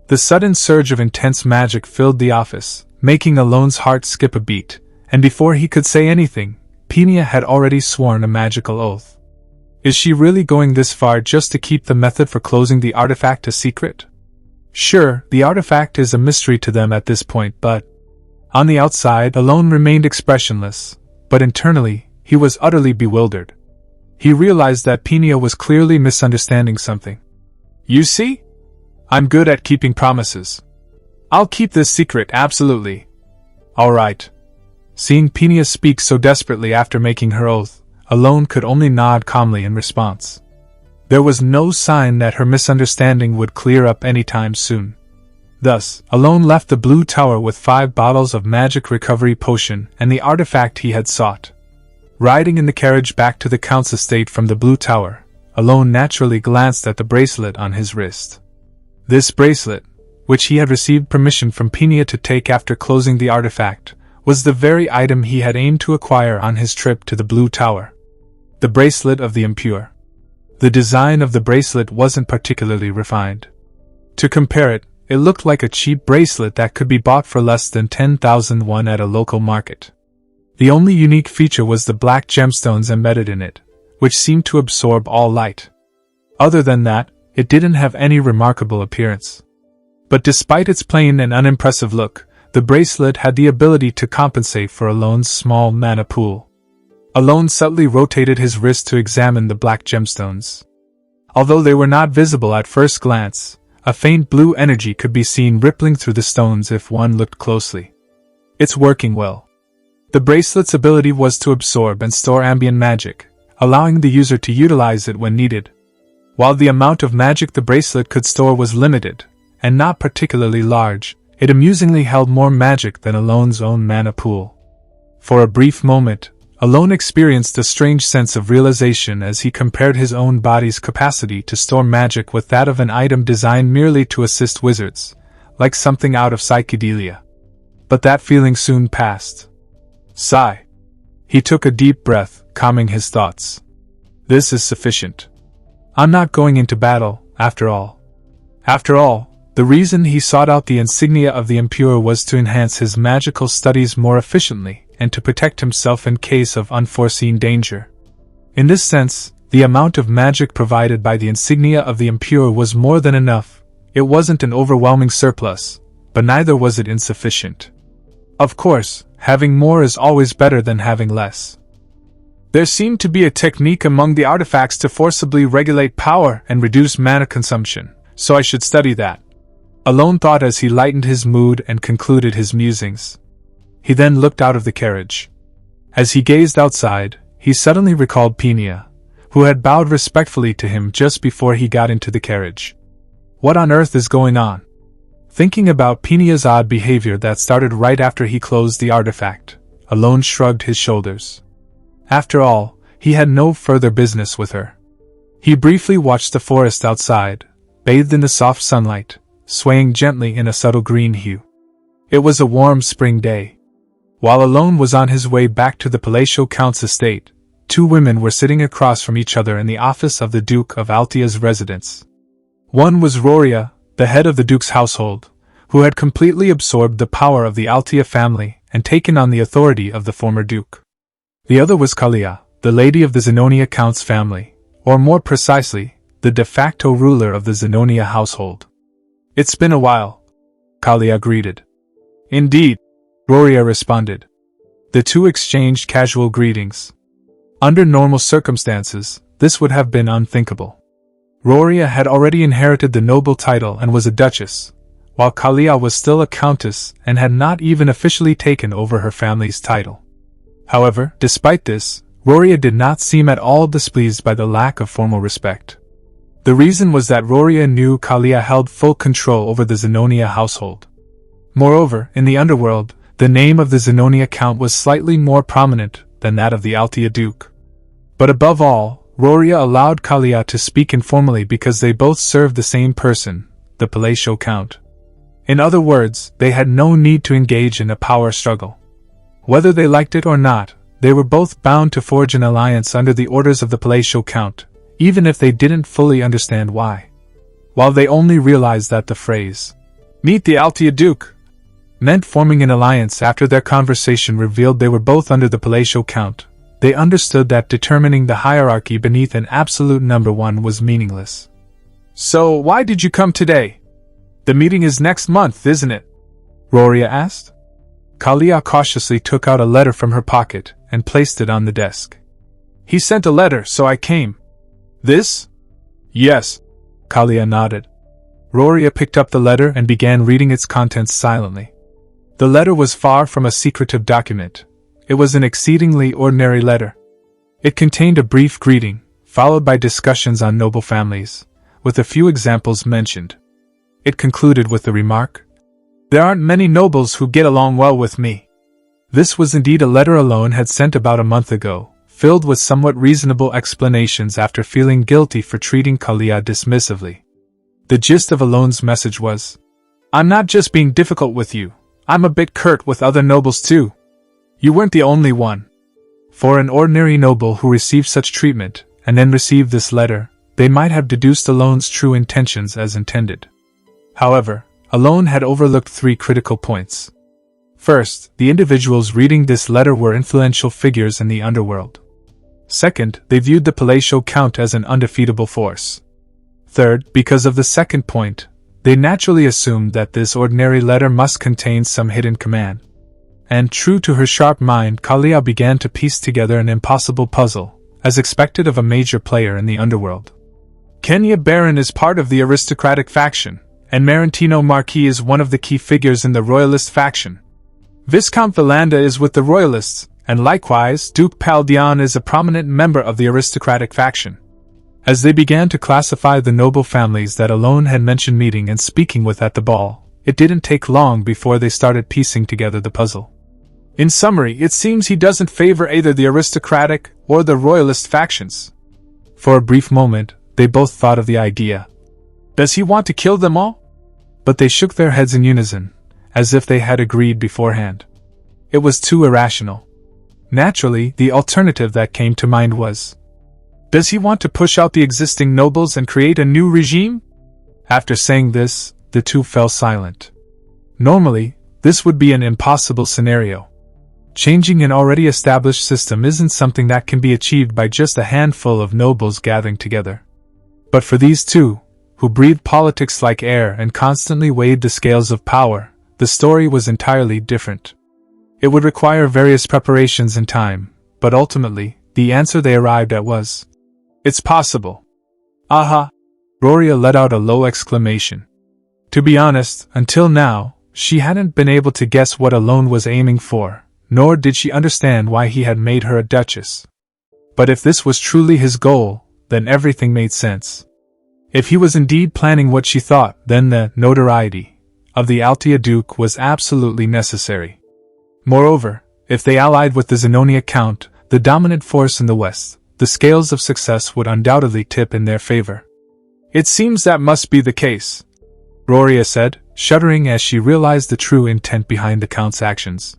The sudden surge of intense magic filled the office, making Alone's heart skip a beat, and before he could say anything, Pinia had already sworn a magical oath. Is she really going this far just to keep the method for closing the artifact a secret? Sure, the artifact is a mystery to them at this point, but... On the outside, Alone remained expressionless, but internally, he was utterly bewildered. He realized that Pinia was clearly misunderstanding something. "You see? I'm good at keeping promises. I'll keep this secret, absolutely." "All right." Seeing Pinia speak so desperately after making her oath, Alone could only nod calmly in response. There was no sign that her misunderstanding would clear up anytime soon. Thus, Alone left the Blue Tower with 5 bottles of magic recovery potion and the artifact he had sought. Riding in the carriage back to the Count's estate from the Blue Tower, Alone naturally glanced at the bracelet on his wrist. This bracelet, which he had received permission from Pinia to take after closing the artifact, was the very item he had aimed to acquire on his trip to the Blue Tower. The bracelet of the impure. The design of the bracelet wasn't particularly refined. To compare it, it looked like a cheap bracelet that could be bought for less than 10,000 won at a local market. The only unique feature was the black gemstones embedded in it, which seemed to absorb all light. Other than that, it didn't have any remarkable appearance. But despite its plain and unimpressive look, the bracelet had the ability to compensate for Alone's small mana pool. Alone subtly rotated his wrist to examine the black gemstones. Although they were not visible at first glance, a faint blue energy could be seen rippling through the stones if one looked closely. It's working well. The bracelet's ability was to absorb and store ambient magic, allowing the user to utilize it when needed. While the amount of magic the bracelet could store was limited, and not particularly large, it amusingly held more magic than Alone's own mana pool. For a brief moment, Alone experienced a strange sense of realization as he compared his own body's capacity to store magic with that of an item designed merely to assist wizards, like something out of psychedelia. But that feeling soon passed. Sigh. He took a deep breath, calming his thoughts. This is sufficient. I'm not going into battle, after all. After all, The reason he sought out the insignia of the impure was to enhance his magical studies more efficiently and to protect himself in case of unforeseen danger. In this sense, the amount of magic provided by the insignia of the impure was more than enough. It wasn't an overwhelming surplus, but neither was it insufficient. Of course, having more is always better than having less. There seemed to be a technique among the artifacts to forcibly regulate power and reduce mana consumption, so I should study that. Alone thought as he lightened his mood and concluded his musings. He then looked out of the carriage. As he gazed outside, he suddenly recalled Pinia, who had bowed respectfully to him just before he got into the carriage. What on earth is going on? Thinking about Pinia's odd behavior that started right after he closed the artifact, Alone shrugged his shoulders. After all, he had no further business with her. He briefly watched the forest outside, bathed in the soft sunlight, swaying gently in a subtle green hue. It was a warm spring day. While Alone was on his way back to the Palatial Count's estate, two women were sitting across from each other in the office of the Duke of Altia's residence. One was Roria, the head of the Duke's household, who had completely absorbed the power of the Altia family and taken on the authority of the former Duke. The other was Kalia, the lady of the Zenonia Count's family, or more precisely, the de facto ruler of the Zenonia household. It's been a while, Kalia greeted. Indeed, Roria responded. The two exchanged casual greetings. Under normal circumstances, this would have been unthinkable. Roria had already inherited the noble title and was a duchess, while Kalia was still a countess and had not even officially taken over her family's title. However, despite this, Roria did not seem at all displeased by the lack of formal respect. The reason was that Roria knew Kalia held full control over the Zenonia household. Moreover, in the underworld, the name of the Zenonia Count was slightly more prominent than that of the Altia Duke. But above all, Roria allowed Kalia to speak informally because they both served the same person, the Palatial Count. In other words, they had no need to engage in a power struggle. Whether they liked it or not, they were both bound to forge an alliance under the orders of the Palatial Count, even if they didn't fully understand why. While they only realized that the phrase, "Meet the Altia Duke," meant forming an alliance after their conversation revealed they were both under the Palatial Count, they understood that determining the hierarchy beneath an absolute number one was meaningless. "So, why did you come today? The meeting is next month, isn't it?" Roria asked. Kalia cautiously took out a letter from her pocket and placed it on the desk. "He sent a letter, so I came." "This?" "Yes." Kalia nodded. Roria picked up the letter and began reading its contents silently. The letter was far from a secretive document. It was an exceedingly ordinary letter. It contained a brief greeting, followed by discussions on noble families, with a few examples mentioned. It concluded with the remark, "There aren't many nobles who get along well with me." This was indeed a letter Alone had sent about a month ago, filled with somewhat reasonable explanations after feeling guilty for treating Kalia dismissively. The gist of Alone's message was, "I'm not just being difficult with you, I'm a bit curt with other nobles too. You weren't the only one." For an ordinary noble who received such treatment, and then received this letter, they might have deduced Alone's true intentions as intended. However, Alone had overlooked three critical points. First, the individuals reading this letter were influential figures in the underworld. Second, they viewed the Palatial Count as an undefeatable force. Third, because of the second point, they naturally assumed that this ordinary letter must contain some hidden command. And true to her sharp mind, Kalia began to piece together an impossible puzzle, as expected of a major player in the underworld. Kenya Baron is part of the aristocratic faction, and Marantino Marquis is one of the key figures in the royalist faction. Viscount Valanda is with the royalists, and likewise Duke Paldian is a prominent member of the aristocratic faction. As they began to classify the noble families that Alone had mentioned meeting and speaking with at the ball, it didn't take long before they started piecing together the puzzle. In summary, it seems he doesn't favor either the aristocratic or the royalist factions. For a brief moment, they both thought of the idea. Does he want to kill them all? But they shook their heads in unison, as if they had agreed beforehand. It was too irrational. Naturally, the alternative that came to mind was, does he want to push out the existing nobles and create a new regime? After saying this, the two fell silent. Normally, this would be an impossible scenario. Changing an already established system isn't something that can be achieved by just a handful of nobles gathering together. But for these two, who breathed politics like air and constantly weighed the scales of power, the story was entirely different. It would require various preparations and time, but ultimately, the answer they arrived at was, "It's possible." Aha! Roria let out a low exclamation. To be honest, until now, she hadn't been able to guess what Alone was aiming for, nor did she understand why he had made her a duchess. But if this was truly his goal, then everything made sense. If he was indeed planning what she thought, then the notoriety of the Altia Duke was absolutely necessary. Moreover, if they allied with the Zenonia Count, the dominant force in the west, the scales of success would undoubtedly tip in their favor. "It seems that must be the case," Roria said, shuddering as she realized the true intent behind the Count's actions.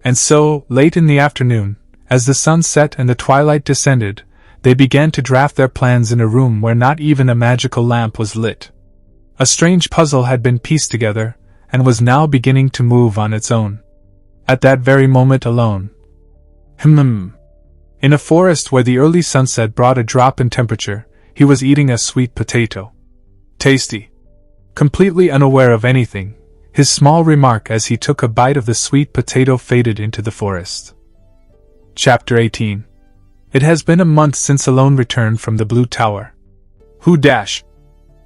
And so, late in the afternoon, as the sun set and the twilight descended, they began to draft their plans in a room where not even a magical lamp was lit. A strange puzzle had been pieced together, and was now beginning to move on its own. At that very moment Alone. In a forest where the early sunset brought a drop in temperature, he was eating a sweet potato. Tasty. Completely unaware of anything, his small remark as he took a bite of the sweet potato faded into the forest. Chapter 18. It has been a month since Alone returned from the Blue Tower.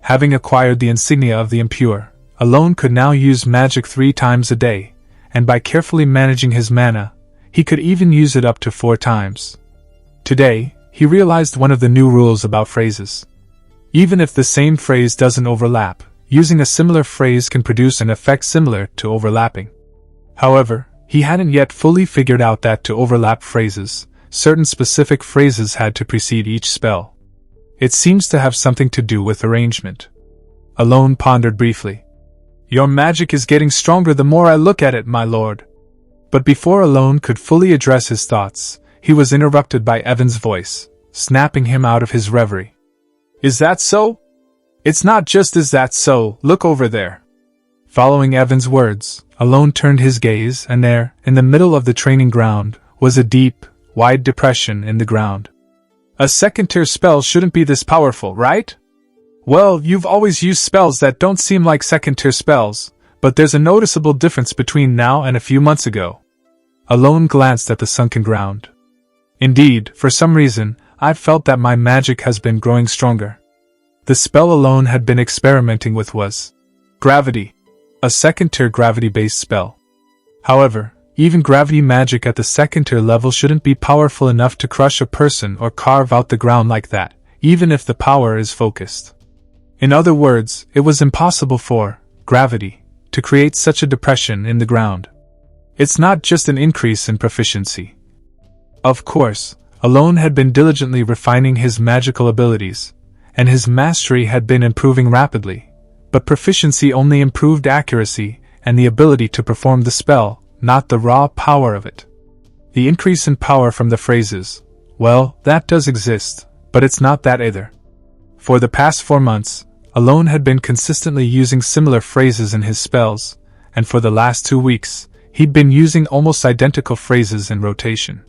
Having acquired the insignia of the impure, Alone could now use magic 3 times a day, and by carefully managing his mana, he could even use it up to 4 times. Today, he realized one of the new rules about phrases. Even if the same phrase doesn't overlap, using a similar phrase can produce an effect similar to overlapping. However, he hadn't yet fully figured out that to overlap phrases, certain specific phrases had to precede each spell. It seems to have something to do with arrangement. Alone pondered briefly. "Your magic is getting stronger the more I look at it, my lord." But before Alone could fully address his thoughts, he was interrupted by Evan's voice, snapping him out of his reverie. "Is that so? It's not just is that so, look over there." Following Evan's words, Alone turned his gaze, and there, in the middle of the training ground, was a deep, wide depression in the ground. "A second-tier spell shouldn't be this powerful, right?" "Well, you've always used spells that don't seem like second-tier spells, but there's a noticeable difference between now and a few months ago." Alone glanced at the sunken ground. "Indeed, for some reason, I've felt that my magic has been growing stronger." The spell Alone had been experimenting with was Gravity, a second-tier gravity-based spell. However, even gravity magic at the second-tier level shouldn't be powerful enough to crush a person or carve out the ground like that, even if the power is focused. In other words, it was impossible for gravity to create such a depression in the ground. It's not just an increase in proficiency. Of course, Alone had been diligently refining his magical abilities, and his mastery had been improving rapidly, but proficiency only improved accuracy and the ability to perform the spell, not the raw power of it. The increase in power from the phrases, well, that does exist, but it's not that either. For the past 4 months, Alone had been consistently using similar phrases in his spells, and for the last 2 weeks, he'd been using almost identical phrases in rotation.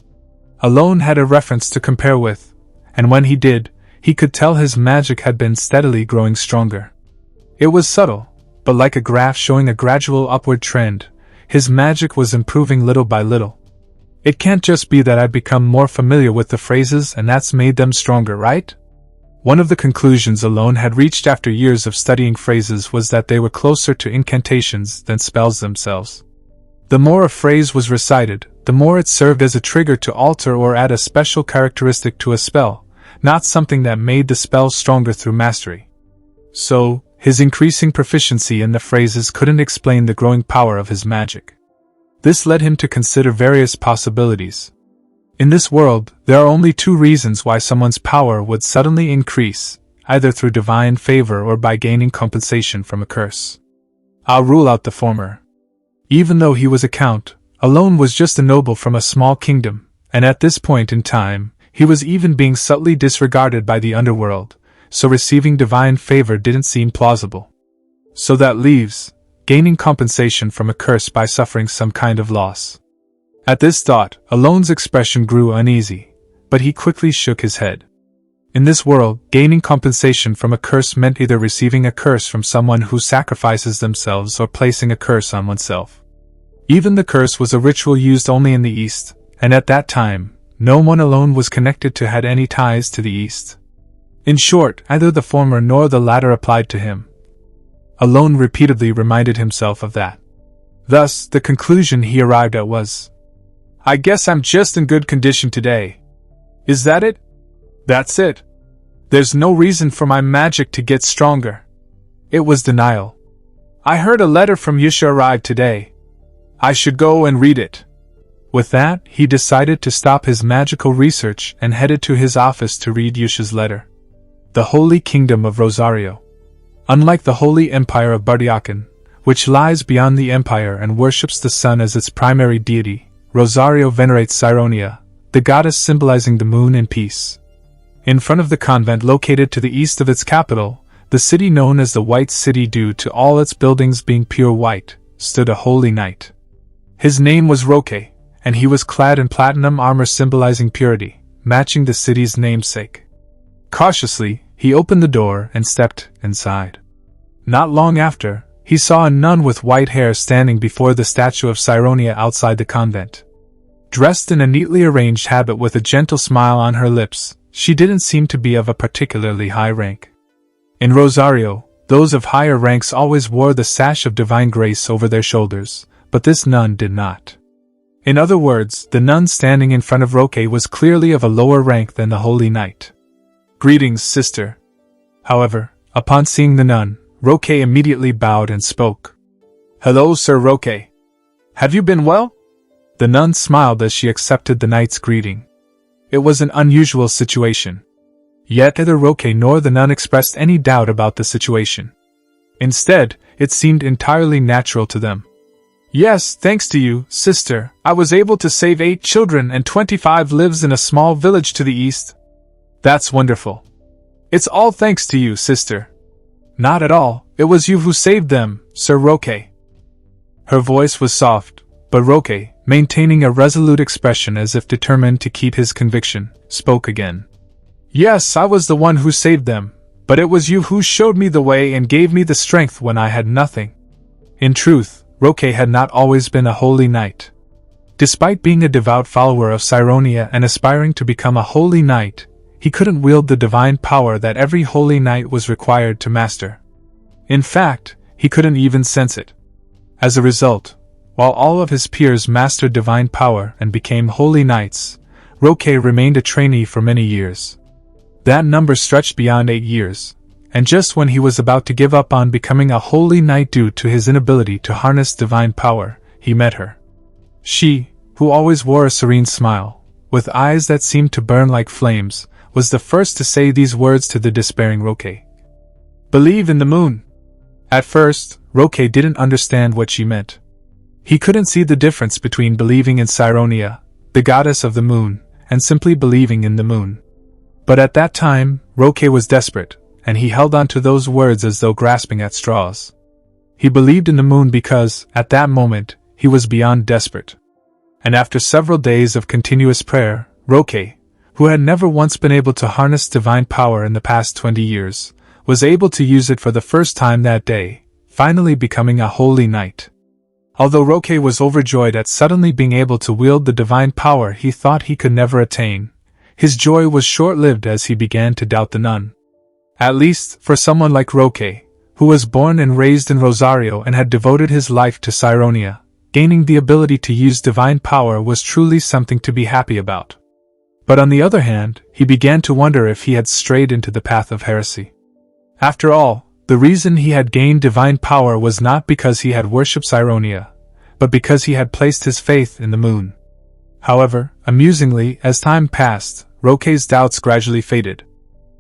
Alone had a reference to compare with, and when he did, he could tell his magic had been steadily growing stronger. It was subtle, but like a graph showing a gradual upward trend, his magic was improving little by little. It can't just be that I've become more familiar with the phrases and that's made them stronger, right? One of the conclusions Alone had reached after years of studying phrases was that they were closer to incantations than spells themselves. The more a phrase was recited, the more it served as a trigger to alter or add a special characteristic to a spell, not something that made the spell stronger through mastery. So, his increasing proficiency in the phrases couldn't explain the growing power of his magic. This led him to consider various possibilities. In this world, there are only 2 reasons why someone's power would suddenly increase, either through divine favor or by gaining compensation from a curse. I'll rule out the former. Even though he was a count, Alone was just a noble from a small kingdom, and at this point in time, he was even being subtly disregarded by the underworld, so receiving divine favor didn't seem plausible. So that leaves gaining compensation from a curse by suffering some kind of loss. At this thought, Alone's expression grew uneasy, but he quickly shook his head. In this world, gaining compensation from a curse meant either receiving a curse from someone who sacrifices themselves or placing a curse on oneself. Even the curse was a ritual used only in the East, and at that time, no one Alone was connected to had any ties to the East. In short, neither the former nor the latter applied to him. Alone repeatedly reminded himself of that. Thus, the conclusion he arrived at was, "I guess I'm just in good condition today. Is that it? That's it. There's no reason for my magic to get stronger." It was denial. "I heard a letter from Yusha arrived today. I should go and read it." With that, he decided to stop his magical research and headed to his office to read Yusha's letter. The Holy Kingdom of Rosario. Unlike the Holy Empire of Bardiacan, which lies beyond the empire and worships the sun as its primary deity, Rosario venerates Cyronia, the goddess symbolizing the moon and peace. In front of the convent located to the east of its capital, the city known as the White City due to all its buildings being pure white, stood a holy knight. His name was Roque, and he was clad in platinum armor symbolizing purity, matching the city's namesake. Cautiously, he opened the door and stepped inside. Not long after, he saw a nun with white hair standing before the statue of Cyronia outside the convent. Dressed in a neatly arranged habit with a gentle smile on her lips, she didn't seem to be of a particularly high rank. In Rosario, those of higher ranks always wore the sash of divine grace over their shoulders, but this nun did not. In other words, the nun standing in front of Roque was clearly of a lower rank than the holy knight. "Greetings, sister." However, upon seeing the nun, Roque immediately bowed and spoke. "Hello, Sir Roque. Have you been well?" The nun smiled as she accepted the knight's greeting. It was an unusual situation. Yet neither Roque nor the nun expressed any doubt about the situation. Instead, it seemed entirely natural to them. "Yes, thanks to you, sister, I was able to save 8 children and 25 lives in a small village to the east." "That's wonderful." "It's all thanks to you, sister." "Not at all, it was you who saved them, Sir Roque." Her voice was soft, but Roque, maintaining a resolute expression as if determined to keep his conviction, spoke again. "Yes, I was the one who saved them, but it was you who showed me the way and gave me the strength when I had nothing." In truth, Roque had not always been a holy knight. Despite being a devout follower of Cyronia and aspiring to become a holy knight, he couldn't wield the divine power that every holy knight was required to master. In fact, he couldn't even sense it. As a result, while all of his peers mastered divine power and became holy knights, Roque remained a trainee for many years. That number stretched beyond 8 years, and just when he was about to give up on becoming a holy knight due to his inability to harness divine power, he met her. She, who always wore a serene smile, with eyes that seemed to burn like flames, was the first to say these words to the despairing Roque. "Believe in the moon." At first, Roque didn't understand what she meant. He couldn't see the difference between believing in Cyronia, the goddess of the moon, and simply believing in the moon. But at that time, Roque was desperate, and he held on to those words as though grasping at straws. He believed in the moon because, at that moment, he was beyond desperate. And after several days of continuous prayer, Roque, who had never once been able to harness divine power in the past 20 years, was able to use it for the first time that day, finally becoming a holy knight. Although Roque was overjoyed at suddenly being able to wield the divine power he thought he could never attain, his joy was short-lived as he began to doubt the nun. At least, for someone like Roque, who was born and raised in Rosario and had devoted his life to Cyronia, gaining the ability to use divine power was truly something to be happy about. But on the other hand, he began to wonder if he had strayed into the path of heresy. After all, the reason he had gained divine power was not because he had worshipped Cyronia, but because he had placed his faith in the moon. However, amusingly, as time passed, Roque's doubts gradually faded.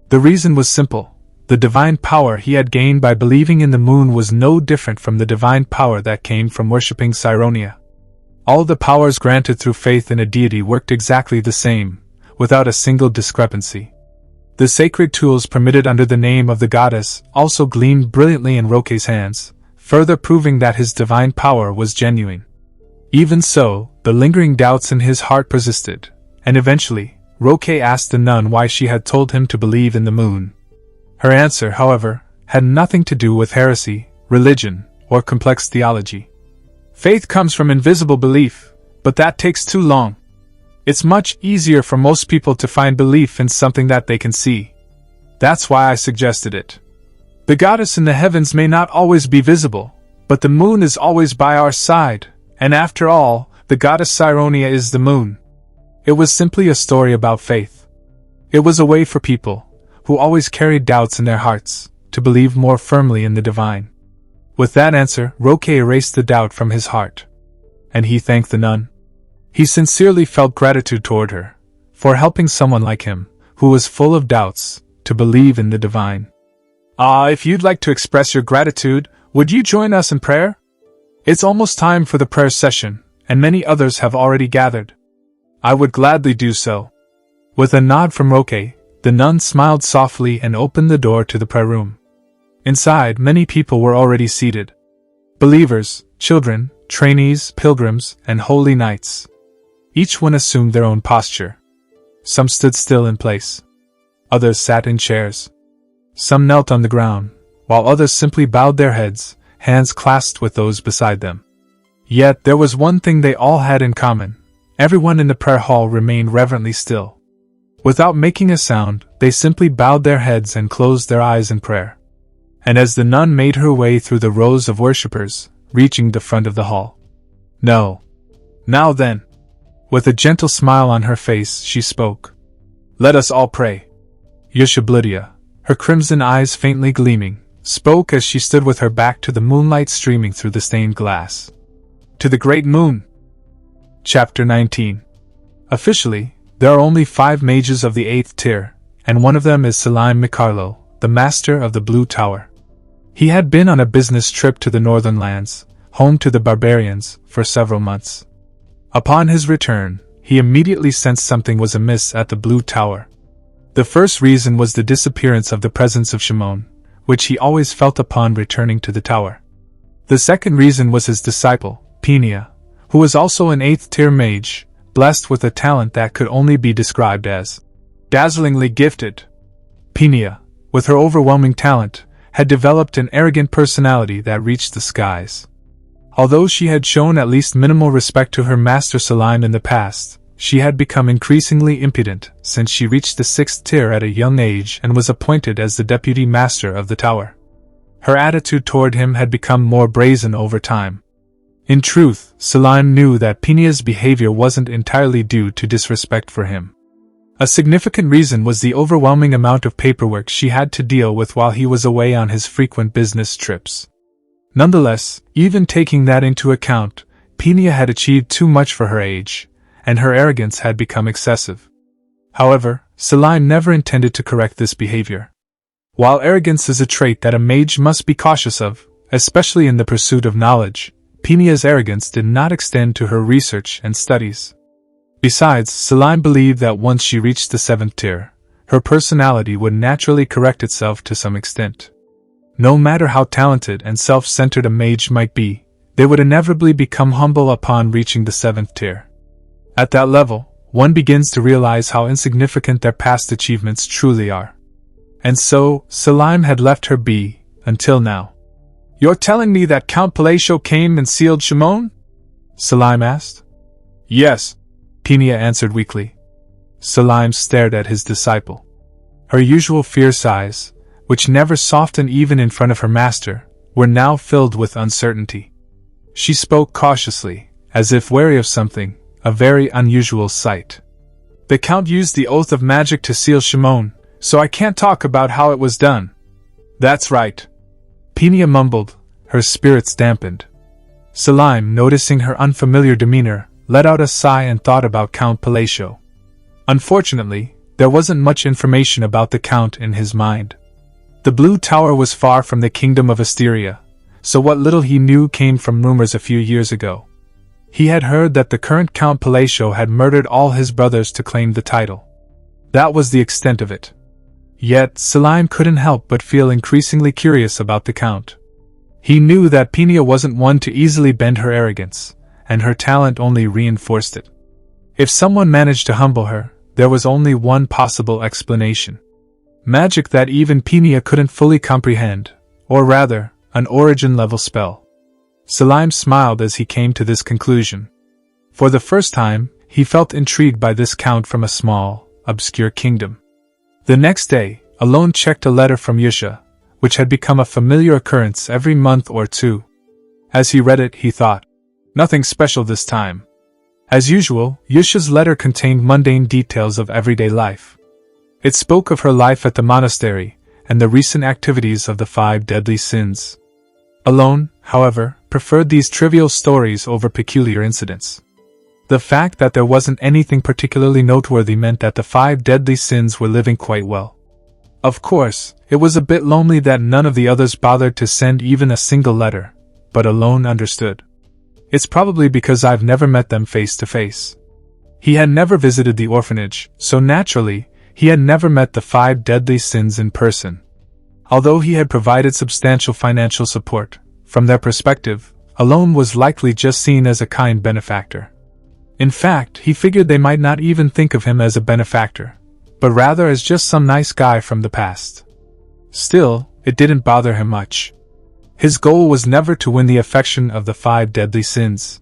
The reason was simple. The divine power he had gained by believing in the moon was no different from the divine power that came from worshipping Cyronia. All the powers granted through faith in a deity worked exactly the same, without a single discrepancy. The sacred tools permitted under the name of the goddess also gleamed brilliantly in Roque's hands, further proving that his divine power was genuine. Even so, the lingering doubts in his heart persisted, and eventually, Roque asked the nun why she had told him to believe in the moon. Her answer, however, had nothing to do with heresy, religion, or complex theology. Faith comes from invisible belief, but that takes too long. It's much easier for most people to find belief in something that they can see. That's why I suggested it. The goddess in the heavens may not always be visible, but the moon is always by our side, and after all, the goddess Cyronia is the moon. It was simply a story about faith. It was a way for people, who always carried doubts in their hearts, to believe more firmly in the divine. With that answer, Roque erased the doubt from his heart. And he thanked the nun. He sincerely felt gratitude toward her, for helping someone like him, who was full of doubts, to believe in the divine. If you'd like to express your gratitude, would you join us in prayer? It's almost time for the prayer session, and many others have already gathered. I would gladly do so. With a nod from Roque, the nun smiled softly and opened the door to the prayer room. Inside, many people were already seated. Believers, children, trainees, pilgrims, and holy knights. Each one assumed their own posture. Some stood still in place. Others sat in chairs. Some knelt on the ground, while others simply bowed their heads, hands clasped with those beside them. Yet there was one thing they all had in common. Everyone in the prayer hall remained reverently still. Without making a sound, they simply bowed their heads and closed their eyes in prayer. And as the nun made her way through the rows of worshippers, reaching the front of the hall. No. Now then. With a gentle smile on her face, she spoke. Let us all pray. Yushabludia, her crimson eyes faintly gleaming, spoke as she stood with her back to the moonlight streaming through the stained glass. To the great moon. Chapter 19. Officially, there are only 5 mages of the 8th tier, and one of them is Selim Mikarlo, the master of the Blue Tower. He had been on a business trip to the northern lands, home to the barbarians, for several months. Upon his return, he immediately sensed something was amiss at the Blue Tower. The first reason was the disappearance of the presence of Shimon, which he always felt upon returning to the tower. The second reason was his disciple, Penia, who was also an 8th tier mage, blessed with a talent that could only be described as dazzlingly gifted. Penia, with her overwhelming talent, had developed an arrogant personality that reached the skies. Although she had shown at least minimal respect to her master Selim in the past, she had become increasingly impudent since she reached the 6th tier at a young age and was appointed as the deputy master of the tower. Her attitude toward him had become more brazen over time. In truth, Selim knew that Penia's behavior wasn't entirely due to disrespect for him. A significant reason was the overwhelming amount of paperwork she had to deal with while he was away on his frequent business trips. Nonetheless, even taking that into account, Penia had achieved too much for her age, and her arrogance had become excessive. However, Selim never intended to correct this behavior. While arrogance is a trait that a mage must be cautious of, especially in the pursuit of knowledge, Penia's arrogance did not extend to her research and studies. Besides, Selim believed that once she reached the 7th tier, her personality would naturally correct itself to some extent. No matter how talented and self-centered a mage might be, they would inevitably become humble upon reaching the 7th tier. At that level, one begins to realize how insignificant their past achievements truly are. And so, Selim had left her be, until now. "You're telling me that Count Palacio came and sealed Shimon?" Selim asked. "Yes," Penia answered weakly. Selim stared at his disciple. Her usual fierce eyes, which never softened even in front of her master, were now filled with uncertainty. She spoke cautiously, as if wary of something, a very unusual sight. "The Count used the oath of magic to seal Shimon, so I can't talk about how it was done." "That's right," Penia mumbled, her spirits dampened. Selim, noticing her unfamiliar demeanor, let out a sigh and thought about Count Palacio. Unfortunately, there wasn't much information about the Count in his mind. The Blue Tower was far from the kingdom of Asteria, so what little he knew came from rumors a few years ago. He had heard that the current Count Palacio had murdered all his brothers to claim the title. That was the extent of it. Yet, Selim couldn't help but feel increasingly curious about the Count. He knew that Peenia wasn't one to easily bend her arrogance, and her talent only reinforced it. If someone managed to humble her, there was only one possible explanation. Magic that even Peenia couldn't fully comprehend, or rather, an origin-level spell. Selim smiled as he came to this conclusion. For the first time, he felt intrigued by this Count from a small, obscure kingdom. The next day, Alon checked a letter from Yusha, which had become a familiar occurrence every month or two. As he read it, he thought, nothing special this time. As usual, Yusha's letter contained mundane details of everyday life. It spoke of her life at the monastery, and the recent activities of the 5 deadly sins. Alon, however, preferred these trivial stories over peculiar incidents. The fact that there wasn't anything particularly noteworthy meant that the 5 deadly sins were living quite well. Of course, it was a bit lonely that none of the others bothered to send even a single letter, but Alon understood. It's probably because I've never met them face to face. He had never visited the orphanage, so naturally, he had never met the 5 deadly sins in person. Although he had provided substantial financial support, from their perspective, Alon was likely just seen as a kind benefactor. In fact, he figured they might not even think of him as a benefactor, but rather as just some nice guy from the past. Still, it didn't bother him much. His goal was never to win the affection of the 5 deadly sins.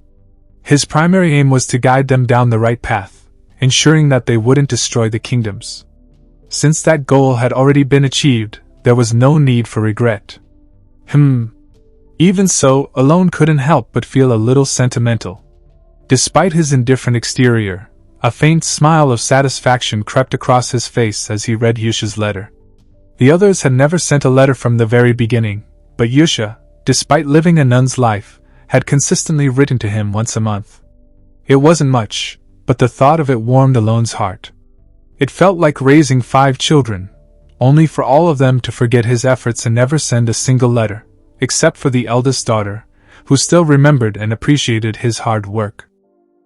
His primary aim was to guide them down the right path, ensuring that they wouldn't destroy the kingdoms. Since that goal had already been achieved, there was no need for regret. Even so, Alon couldn't help but feel a little sentimental. Despite his indifferent exterior, a faint smile of satisfaction crept across his face as he read Yusha's letter. The others had never sent a letter from the very beginning, but Yusha, despite living a nun's life, had consistently written to him once a month. It wasn't much, but the thought of it warmed Alon's heart. It felt like raising 5 children, only for all of them to forget his efforts and never send a single letter, except for the eldest daughter, who still remembered and appreciated his hard work.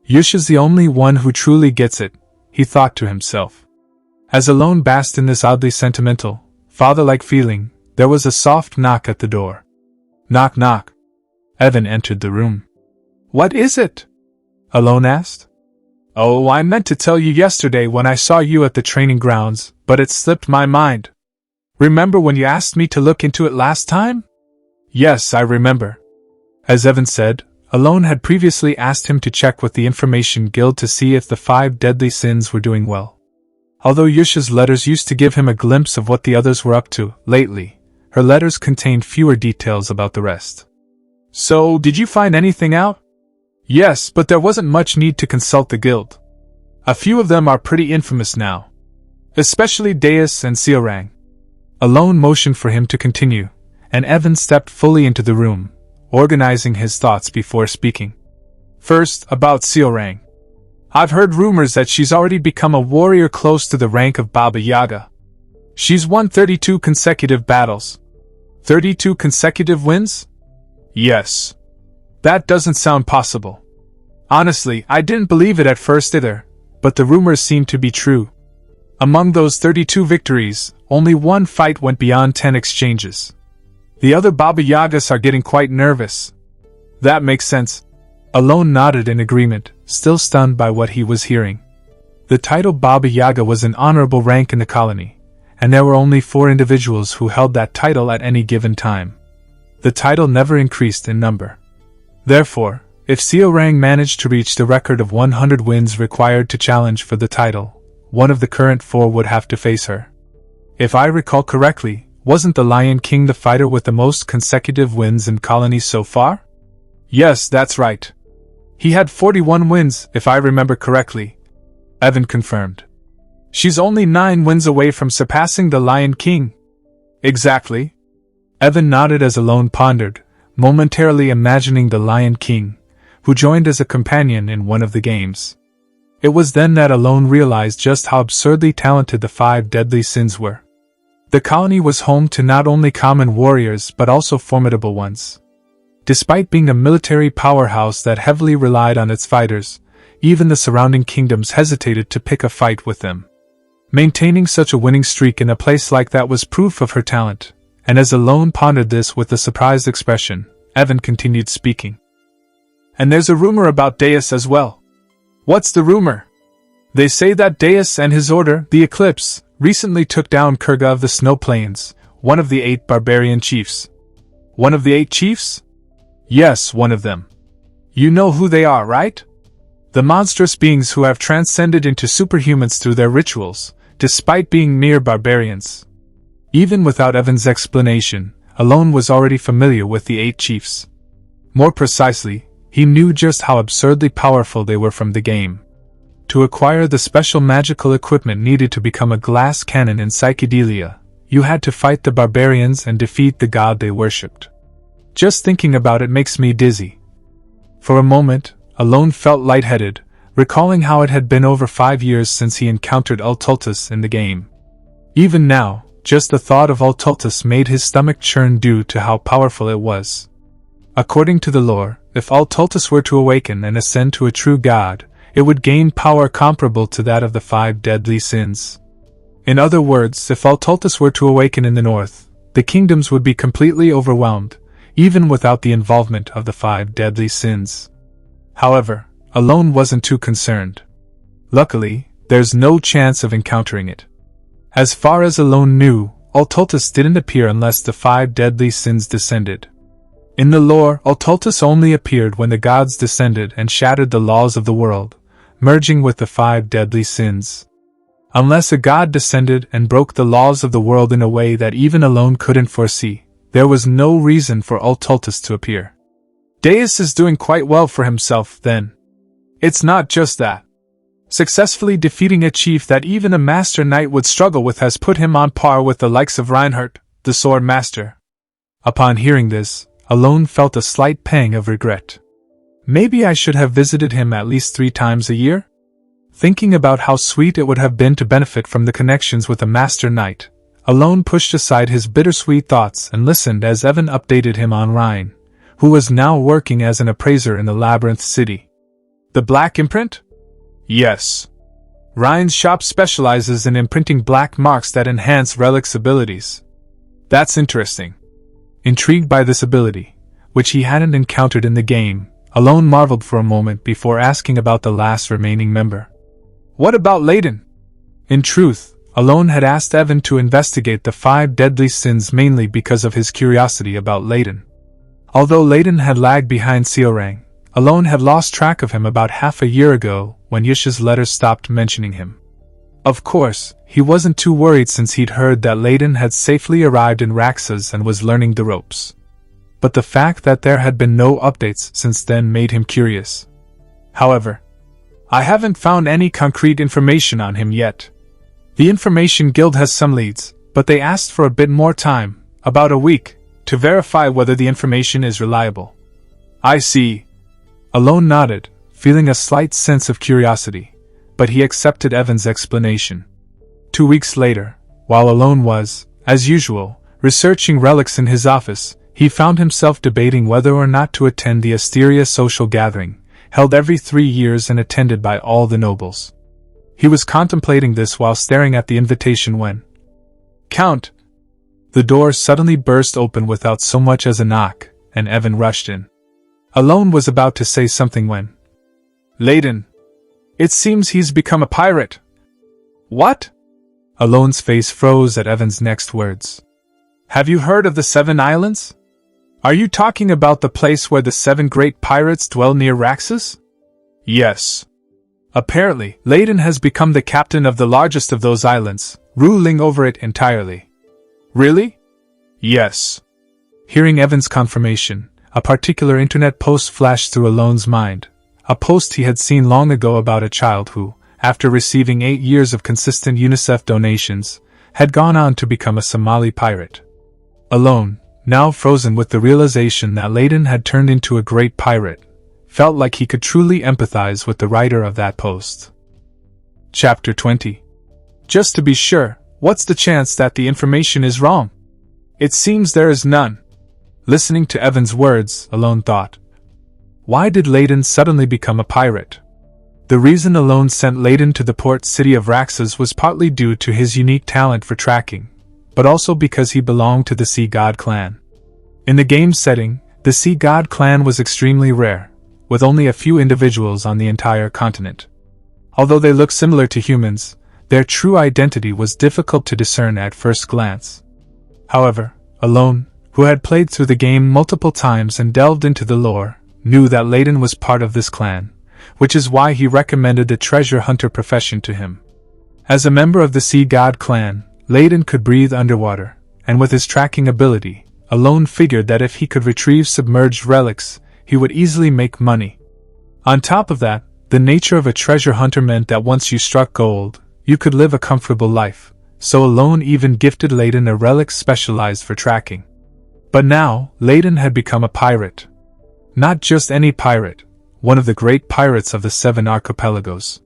Yusha's the only one who truly gets it, he thought to himself. As Alon basked in this oddly sentimental, father-like feeling, there was a soft knock at the door. Knock knock. Evan entered the room. What is it? Alon asked. Oh, I meant to tell you yesterday when I saw you at the training grounds, but it slipped my mind. Remember when you asked me to look into it last time? Yes, I remember. As Evan said, Alon had previously asked him to check with the Information Guild to see if the 5 deadly sins were doing well. Although Yusha's letters used to give him a glimpse of what the others were up to, lately, her letters contained fewer details about the rest. So, did you find anything out? Yes, but there wasn't much need to consult the guild. A few of them are pretty infamous now. Especially Deus and Seorang. Alon motioned for him to continue, and Evan stepped fully into the room, organizing his thoughts before speaking. First, about Seorang. I've heard rumors that she's already become a warrior close to the rank of Baba Yaga. She's won 32 consecutive battles. 32 consecutive wins? Yes. That doesn't sound possible. Honestly, I didn't believe it at first either, but the rumors seem to be true. Among those 32 victories, only one fight went beyond 10 exchanges. The other Baba Yagas are getting quite nervous. That makes sense. Alon nodded in agreement, still stunned by what he was hearing. The title Baba Yaga was an honorable rank in the colony, and there were only 4 individuals who held that title at any given time. The title never increased in number. Therefore, if Seorang managed to reach the record of 100 wins required to challenge for the title, one of the current 4 would have to face her. If I recall correctly, wasn't the Lion King the fighter with the most consecutive wins in colony so far? Yes, that's right. He had 41 wins, if I remember correctly. Evan confirmed. She's only 9 wins away from surpassing the Lion King. Exactly. Evan nodded as Alon pondered, momentarily imagining the Lion King, who joined as a companion in one of the games. It was then that Alon realized just how absurdly talented the 5 deadly sins were. The colony was home to not only common warriors but also formidable ones. Despite being a military powerhouse that heavily relied on its fighters, even the surrounding kingdoms hesitated to pick a fight with them. Maintaining such a winning streak in a place like that was proof of her talent, and as Alone pondered this with a surprised expression, Evan continued speaking. And there's a rumor about Deus as well. What's the rumor? They say that Deus and his order, the Eclipse, recently took down Kurga of the Snow Plains, one of the 8 barbarian chiefs. One of the 8 chiefs? Yes, one of them. You know who they are, right? The monstrous beings who have transcended into superhumans through their rituals, despite being mere barbarians. Even without Evan's explanation, Alone was already familiar with the 8 chiefs. More precisely, he knew just how absurdly powerful they were from the game. To acquire the special magical equipment needed to become a glass cannon in Psychedelia, you had to fight the barbarians and defeat the god they worshipped. Just thinking about it makes me dizzy. For a moment, Alone felt lightheaded, recalling how it had been over 5 years since he encountered Ultultus in the game. Even now, just the thought of Ultultus made his stomach churn due to how powerful it was. According to the lore, if Ultultus were to awaken and ascend to a true god, it would gain power comparable to that of the 5 deadly sins. In other words, if Ultultus were to awaken in the north, the kingdoms would be completely overwhelmed, even without the involvement of the 5 deadly sins. However, Alone wasn't too concerned. Luckily, there's no chance of encountering it. As far as Alone knew, Ultultus didn't appear unless the 5 deadly sins descended. In the lore, Ultultus only appeared when the gods descended and shattered the laws of the world, merging with the 5 deadly sins. Unless a god descended and broke the laws of the world in a way that even Alone couldn't foresee, there was no reason for Ultultus to appear. Deus is doing quite well for himself, then. It's not just that. Successfully defeating a chief that even a Master Knight would struggle with has put him on par with the likes of Reinhardt, the Sword Master. Upon hearing this, Alone felt a slight pang of regret. Maybe I should have visited him at least 3 times a year? Thinking about how sweet it would have been to benefit from the connections with a Master Knight, Alone pushed aside his bittersweet thoughts and listened as Evan updated him on Ryan, who was now working as an appraiser in the Labyrinth City. The Black Imprint? Yes. Ryan's shop specializes in imprinting black marks that enhance relics' abilities. That's interesting. Intrigued by this ability, which he hadn't encountered in the game, Alone marveled for a moment before asking about the last remaining member. What about Layden? In truth, Alone had asked Evan to investigate the 5 deadly sins mainly because of his curiosity about Layden. Although Layden had lagged behind Seorang, Alone had lost track of him about half a year ago when Yisha's letters stopped mentioning him. Of course, he wasn't too worried since he'd heard that Layden had safely arrived in Raxus and was learning the ropes. But the fact that there had been no updates since then made him curious. However, I haven't found any concrete information on him yet. The Information Guild has some leads, but they asked for a bit more time, about a week, to verify whether the information is reliable. I see. Alone nodded, feeling a slight sense of curiosity, but he accepted Evan's explanation. 2 weeks later, while Alone was, as usual, researching relics in his office, he found himself debating whether or not to attend the Asteria social gathering, held every 3 years and attended by all the nobles. He was contemplating this while staring at the invitation when, "Count!" The door suddenly burst open without so much as a knock, and Evan rushed in. Alone was about to say something when, "Layden! It seems he's become a pirate." "What?" Alone's face froze at Evan's next words. "Have you heard of the 7 Islands? Are you talking about the place where the 7 great pirates dwell near Raxus?" "Yes. Apparently, Layden has become the captain of the largest of those islands, ruling over it entirely." "Really?" "Yes." Hearing Evan's confirmation, a particular internet post flashed through Alone's mind, a post he had seen long ago about a child who, after receiving 8 years of consistent UNICEF donations, had gone on to become a Somali pirate. Alone, now frozen with the realization that Layden had turned into a great pirate, felt like he could truly empathize with the writer of that post. Chapter 20. Just to be sure, what's the chance that the information is wrong? It seems there is none. Listening to Evan's words, Alone thought. Why did Layden suddenly become a pirate? The reason Alone sent Layden to the port city of Raxus was partly due to his unique talent for tracking, but also because he belonged to the Sea God clan. In the game's setting, the Sea God clan was extremely rare, with only a few individuals on the entire continent. Although they looked similar to humans, their true identity was difficult to discern at first glance. However, Alone, who had played through the game multiple times and delved into the lore, knew that Layden was part of this clan, which is why he recommended the treasure hunter profession to him. As a member of the Sea God clan, Layden could breathe underwater, and with his tracking ability, Alone figured that if he could retrieve submerged relics, he would easily make money. On top of that, the nature of a treasure hunter meant that once you struck gold, you could live a comfortable life, so Alone even gifted Layden a relic specialized for tracking. But now, Layden had become a pirate. Not just any pirate, one of the great pirates of the 7 archipelagos.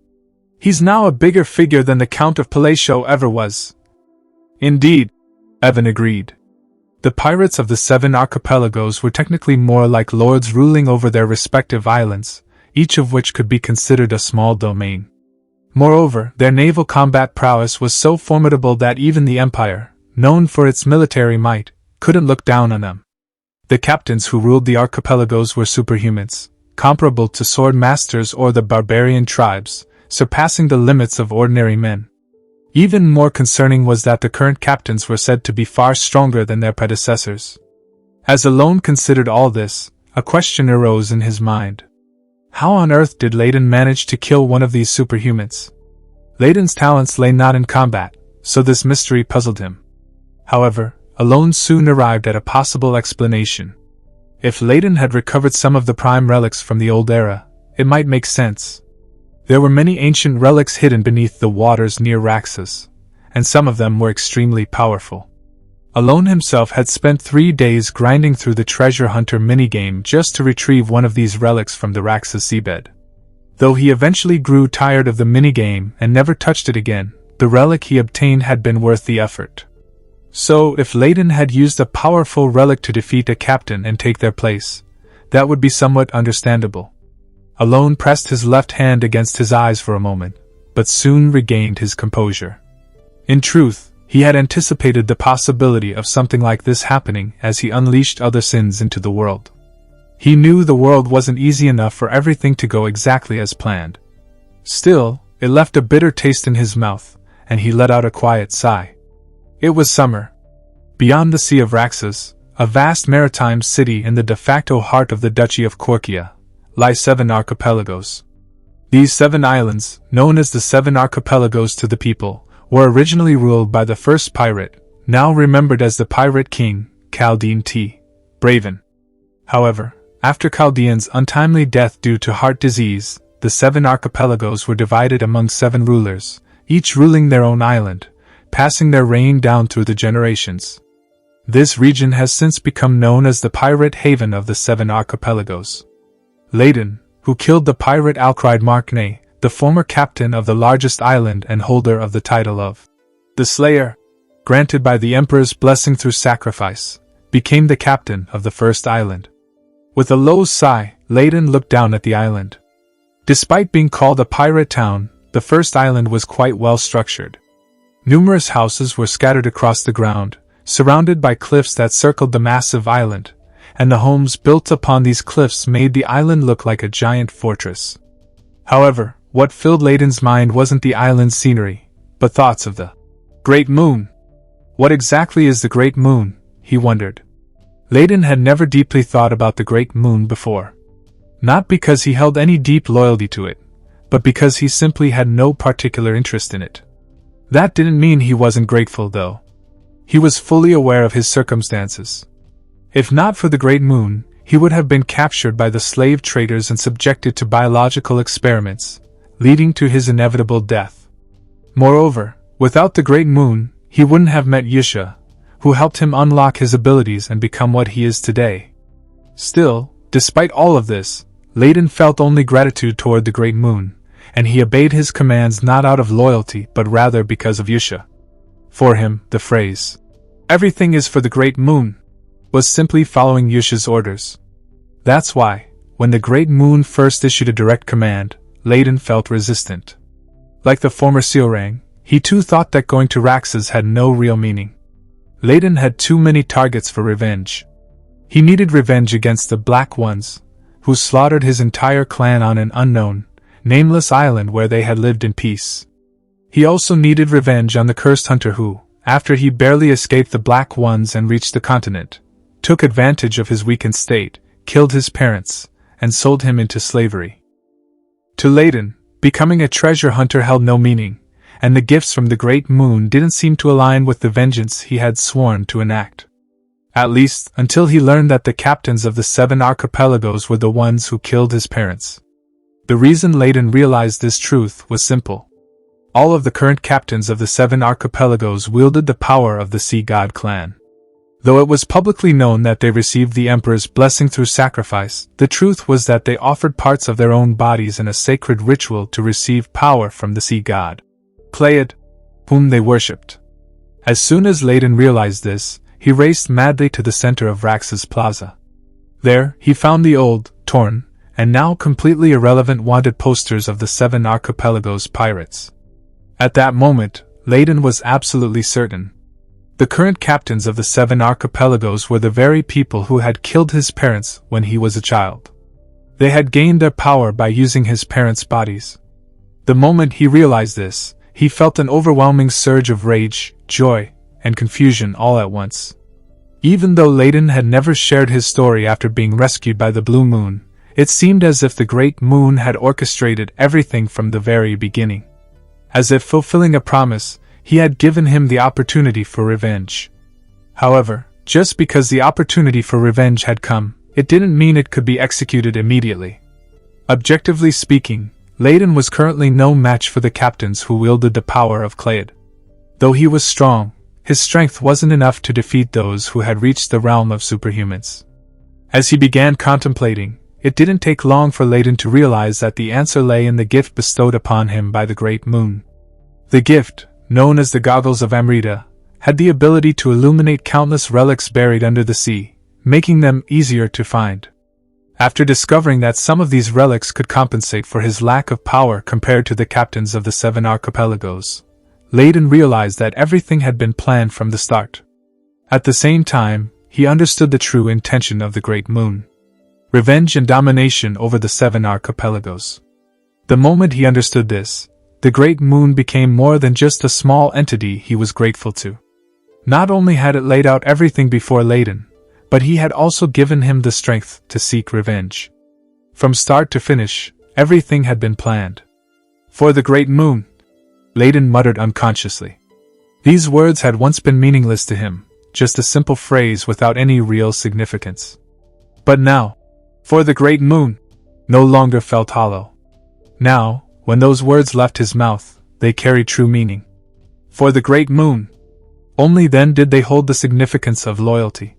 He's now a bigger figure than the Count of Palacio ever was. Indeed, Evan agreed. The pirates of the 7 archipelagos were technically more like lords ruling over their respective islands, each of which could be considered a small domain. Moreover, their naval combat prowess was so formidable that even the Empire, known for its military might, couldn't look down on them. The captains who ruled the archipelagos were superhumans, comparable to sword masters or the barbarian tribes, surpassing the limits of ordinary men. Even more concerning was that the current captains were said to be far stronger than their predecessors. As Alone considered all this, a question arose in his mind. How on earth did Layden manage to kill one of these superhumans? Layden's talents lay not in combat, so this mystery puzzled him. However, Alone soon arrived at a possible explanation. If Layden had recovered some of the prime relics from the old era, it might make sense. There were many ancient relics hidden beneath the waters near Raxus, and some of them were extremely powerful. Alone himself had spent 3 days grinding through the treasure hunter minigame just to retrieve one of these relics from the Raxus seabed. Though he eventually grew tired of the minigame and never touched it again, the relic he obtained had been worth the effort. So, if Layden had used a powerful relic to defeat a captain and take their place, that would be somewhat understandable. Alone pressed his left hand against his eyes for a moment, but soon regained his composure. In truth, he had anticipated the possibility of something like this happening as he unleashed other sins into the world. He knew the world wasn't easy enough for everything to go exactly as planned. Still, it left a bitter taste in his mouth, and he let out a quiet sigh. It was summer. Beyond the Sea of Raxus, a vast maritime city in the de facto heart of the Duchy of Korkia, lie 7 archipelagos. These 7 islands, known as the 7 archipelagos to the people, were originally ruled by the first pirate, now remembered as the Pirate King, Chaldean T. Braven. However, after Chaldean's untimely death due to heart disease, the 7 archipelagos were divided among 7 rulers, each ruling their own island, passing their reign down through the generations. This region has since become known as the Pirate Haven of the 7 archipelagos. Layden, who killed the pirate Alcride Markney, the former captain of the largest island and holder of the title of the Slayer, granted by the Emperor's blessing through sacrifice, became the captain of the first island. With a low sigh, Layden looked down at the island. Despite being called a pirate town, the first island was quite well structured. Numerous houses were scattered across the ground, surrounded by cliffs that circled the massive island, and the homes built upon these cliffs made the island look like a giant fortress. However, what filled Layden's mind wasn't the island's scenery, but thoughts of the Great Moon. What exactly is the Great Moon, he wondered. Layden had never deeply thought about the Great Moon before. Not because he held any deep loyalty to it, but because he simply had no particular interest in it. That didn't mean he wasn't grateful, though. He was fully aware of his circumstances. If not for the Great Moon, he would have been captured by the slave traders and subjected to biological experiments, leading to his inevitable death. Moreover, without the Great Moon, he wouldn't have met Yusha, who helped him unlock his abilities and become what he is today. Still, despite all of this, Layden felt only gratitude toward the Great Moon, and he obeyed his commands not out of loyalty but rather because of Yusha. For him, the phrase, "Everything is for the Great Moon," was simply following Yusha's orders. That's why, when the Great Moon first issued a direct command, Layden felt resistant. Like the former Seorang, he too thought that going to Rax's had no real meaning. Layden had too many targets for revenge. He needed revenge against the Black Ones, who slaughtered his entire clan on an unknown, nameless island where they had lived in peace. He also needed revenge on the cursed hunter who, after he barely escaped the Black Ones and reached the continent, took advantage of his weakened state, killed his parents, and sold him into slavery. To Layden, becoming a treasure hunter held no meaning, and the gifts from the Great Moon didn't seem to align with the vengeance he had sworn to enact. At least, until he learned that the captains of the 7 archipelagos were the ones who killed his parents. The reason Layden realized this truth was simple. All of the current captains of the 7 archipelagos wielded the power of the Sea God clan. Though it was publicly known that they received the Emperor's blessing through sacrifice, the truth was that they offered parts of their own bodies in a sacred ritual to receive power from the Sea God, Clayed, whom they worshipped. As soon as Layden realized this, he raced madly to the center of Rax's plaza. There, he found the old, torn, and now completely irrelevant wanted posters of the 7 archipelagos pirates. At that moment, Layden was absolutely certain. The current captains of the 7 archipelagos were the very people who had killed his parents when he was a child. They had gained their power by using his parents' bodies. The moment he realized this, he felt an overwhelming surge of rage, joy, and confusion all at once. Even though Layden had never shared his story after being rescued by the Blue Moon, it seemed as if the Great Moon had orchestrated everything from the very beginning. As if fulfilling a promise, he had given him the opportunity for revenge. However, just because the opportunity for revenge had come, it didn't mean it could be executed immediately. Objectively speaking, Layden was currently no match for the captains who wielded the power of Clayed. Though he was strong, his strength wasn't enough to defeat those who had reached the realm of superhumans. As he began contemplating, it didn't take long for Layden to realize that the answer lay in the gift bestowed upon him by the Great Moon. The gift, known as the Goggles of Amrita, had the ability to illuminate countless relics buried under the sea, making them easier to find. After discovering that some of these relics could compensate for his lack of power compared to the captains of the 7 archipelagos, Layden realized that everything had been planned from the start. At the same time, he understood the true intention of the Great Moon: revenge and domination over the 7 archipelagos. The moment he understood this, the Great Moon became more than just a small entity he was grateful to. Not only had it laid out everything before Layden, but he had also given him the strength to seek revenge. From start to finish, everything had been planned. For the Great Moon, Layden muttered unconsciously. These words had once been meaningless to him, just a simple phrase without any real significance. But now, for the Great Moon, no longer felt hollow. Now, when those words left his mouth, they carried true meaning. For the Great Moon, only then did they hold the significance of loyalty.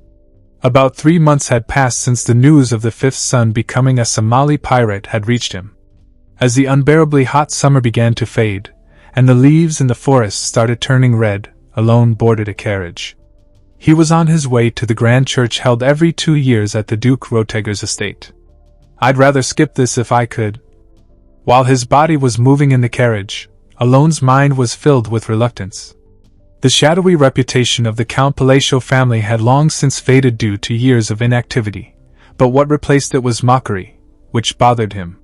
About 3 months had passed since the news of the 5th son becoming a Somali pirate had reached him. As the unbearably hot summer began to fade, and the leaves in the forest started turning red, Alone boarded a carriage. He was on his way to the grand church held every 2 years at the Duke Roteger's estate. "I'd rather skip this if I could." While his body was moving in the carriage, Alone's mind was filled with reluctance. The shadowy reputation of the Count Palacio family had long since faded due to years of inactivity, but what replaced it was mockery, which bothered him.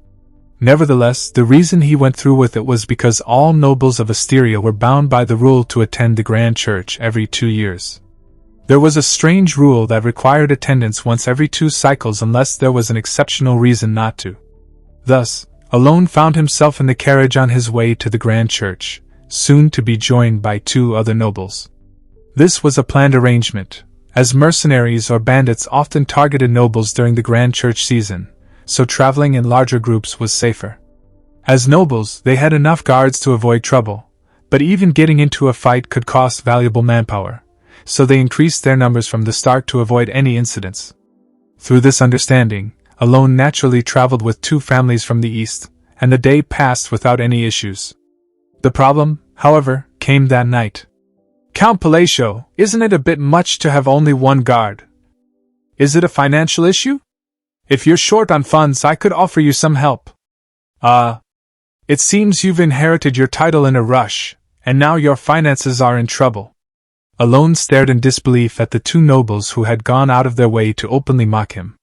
Nevertheless, the reason he went through with it was because all nobles of Asteria were bound by the rule to attend the grand church every 2 years. There was a strange rule that required attendance once every 2 cycles unless there was an exceptional reason not to. Thus, Alone found himself in the carriage on his way to the grand church, soon to be joined by 2 other nobles. This was a planned arrangement, as mercenaries or bandits often targeted nobles during the grand church season, so traveling in larger groups was safer. As nobles, they had enough guards to avoid trouble, but even getting into a fight could cost valuable manpower, so they increased their numbers from the start to avoid any incidents. Through this understanding, Alone naturally traveled with 2 families from the east, and the day passed without any issues. The problem, however, came that night. "Count Palacio, isn't it a bit much to have only 1 guard? Is it a financial issue? If you're short on funds, I could offer you some help." It seems you've inherited your title in a rush, and now your finances are in trouble. Alone stared in disbelief at the two nobles who had gone out of their way to openly mock him.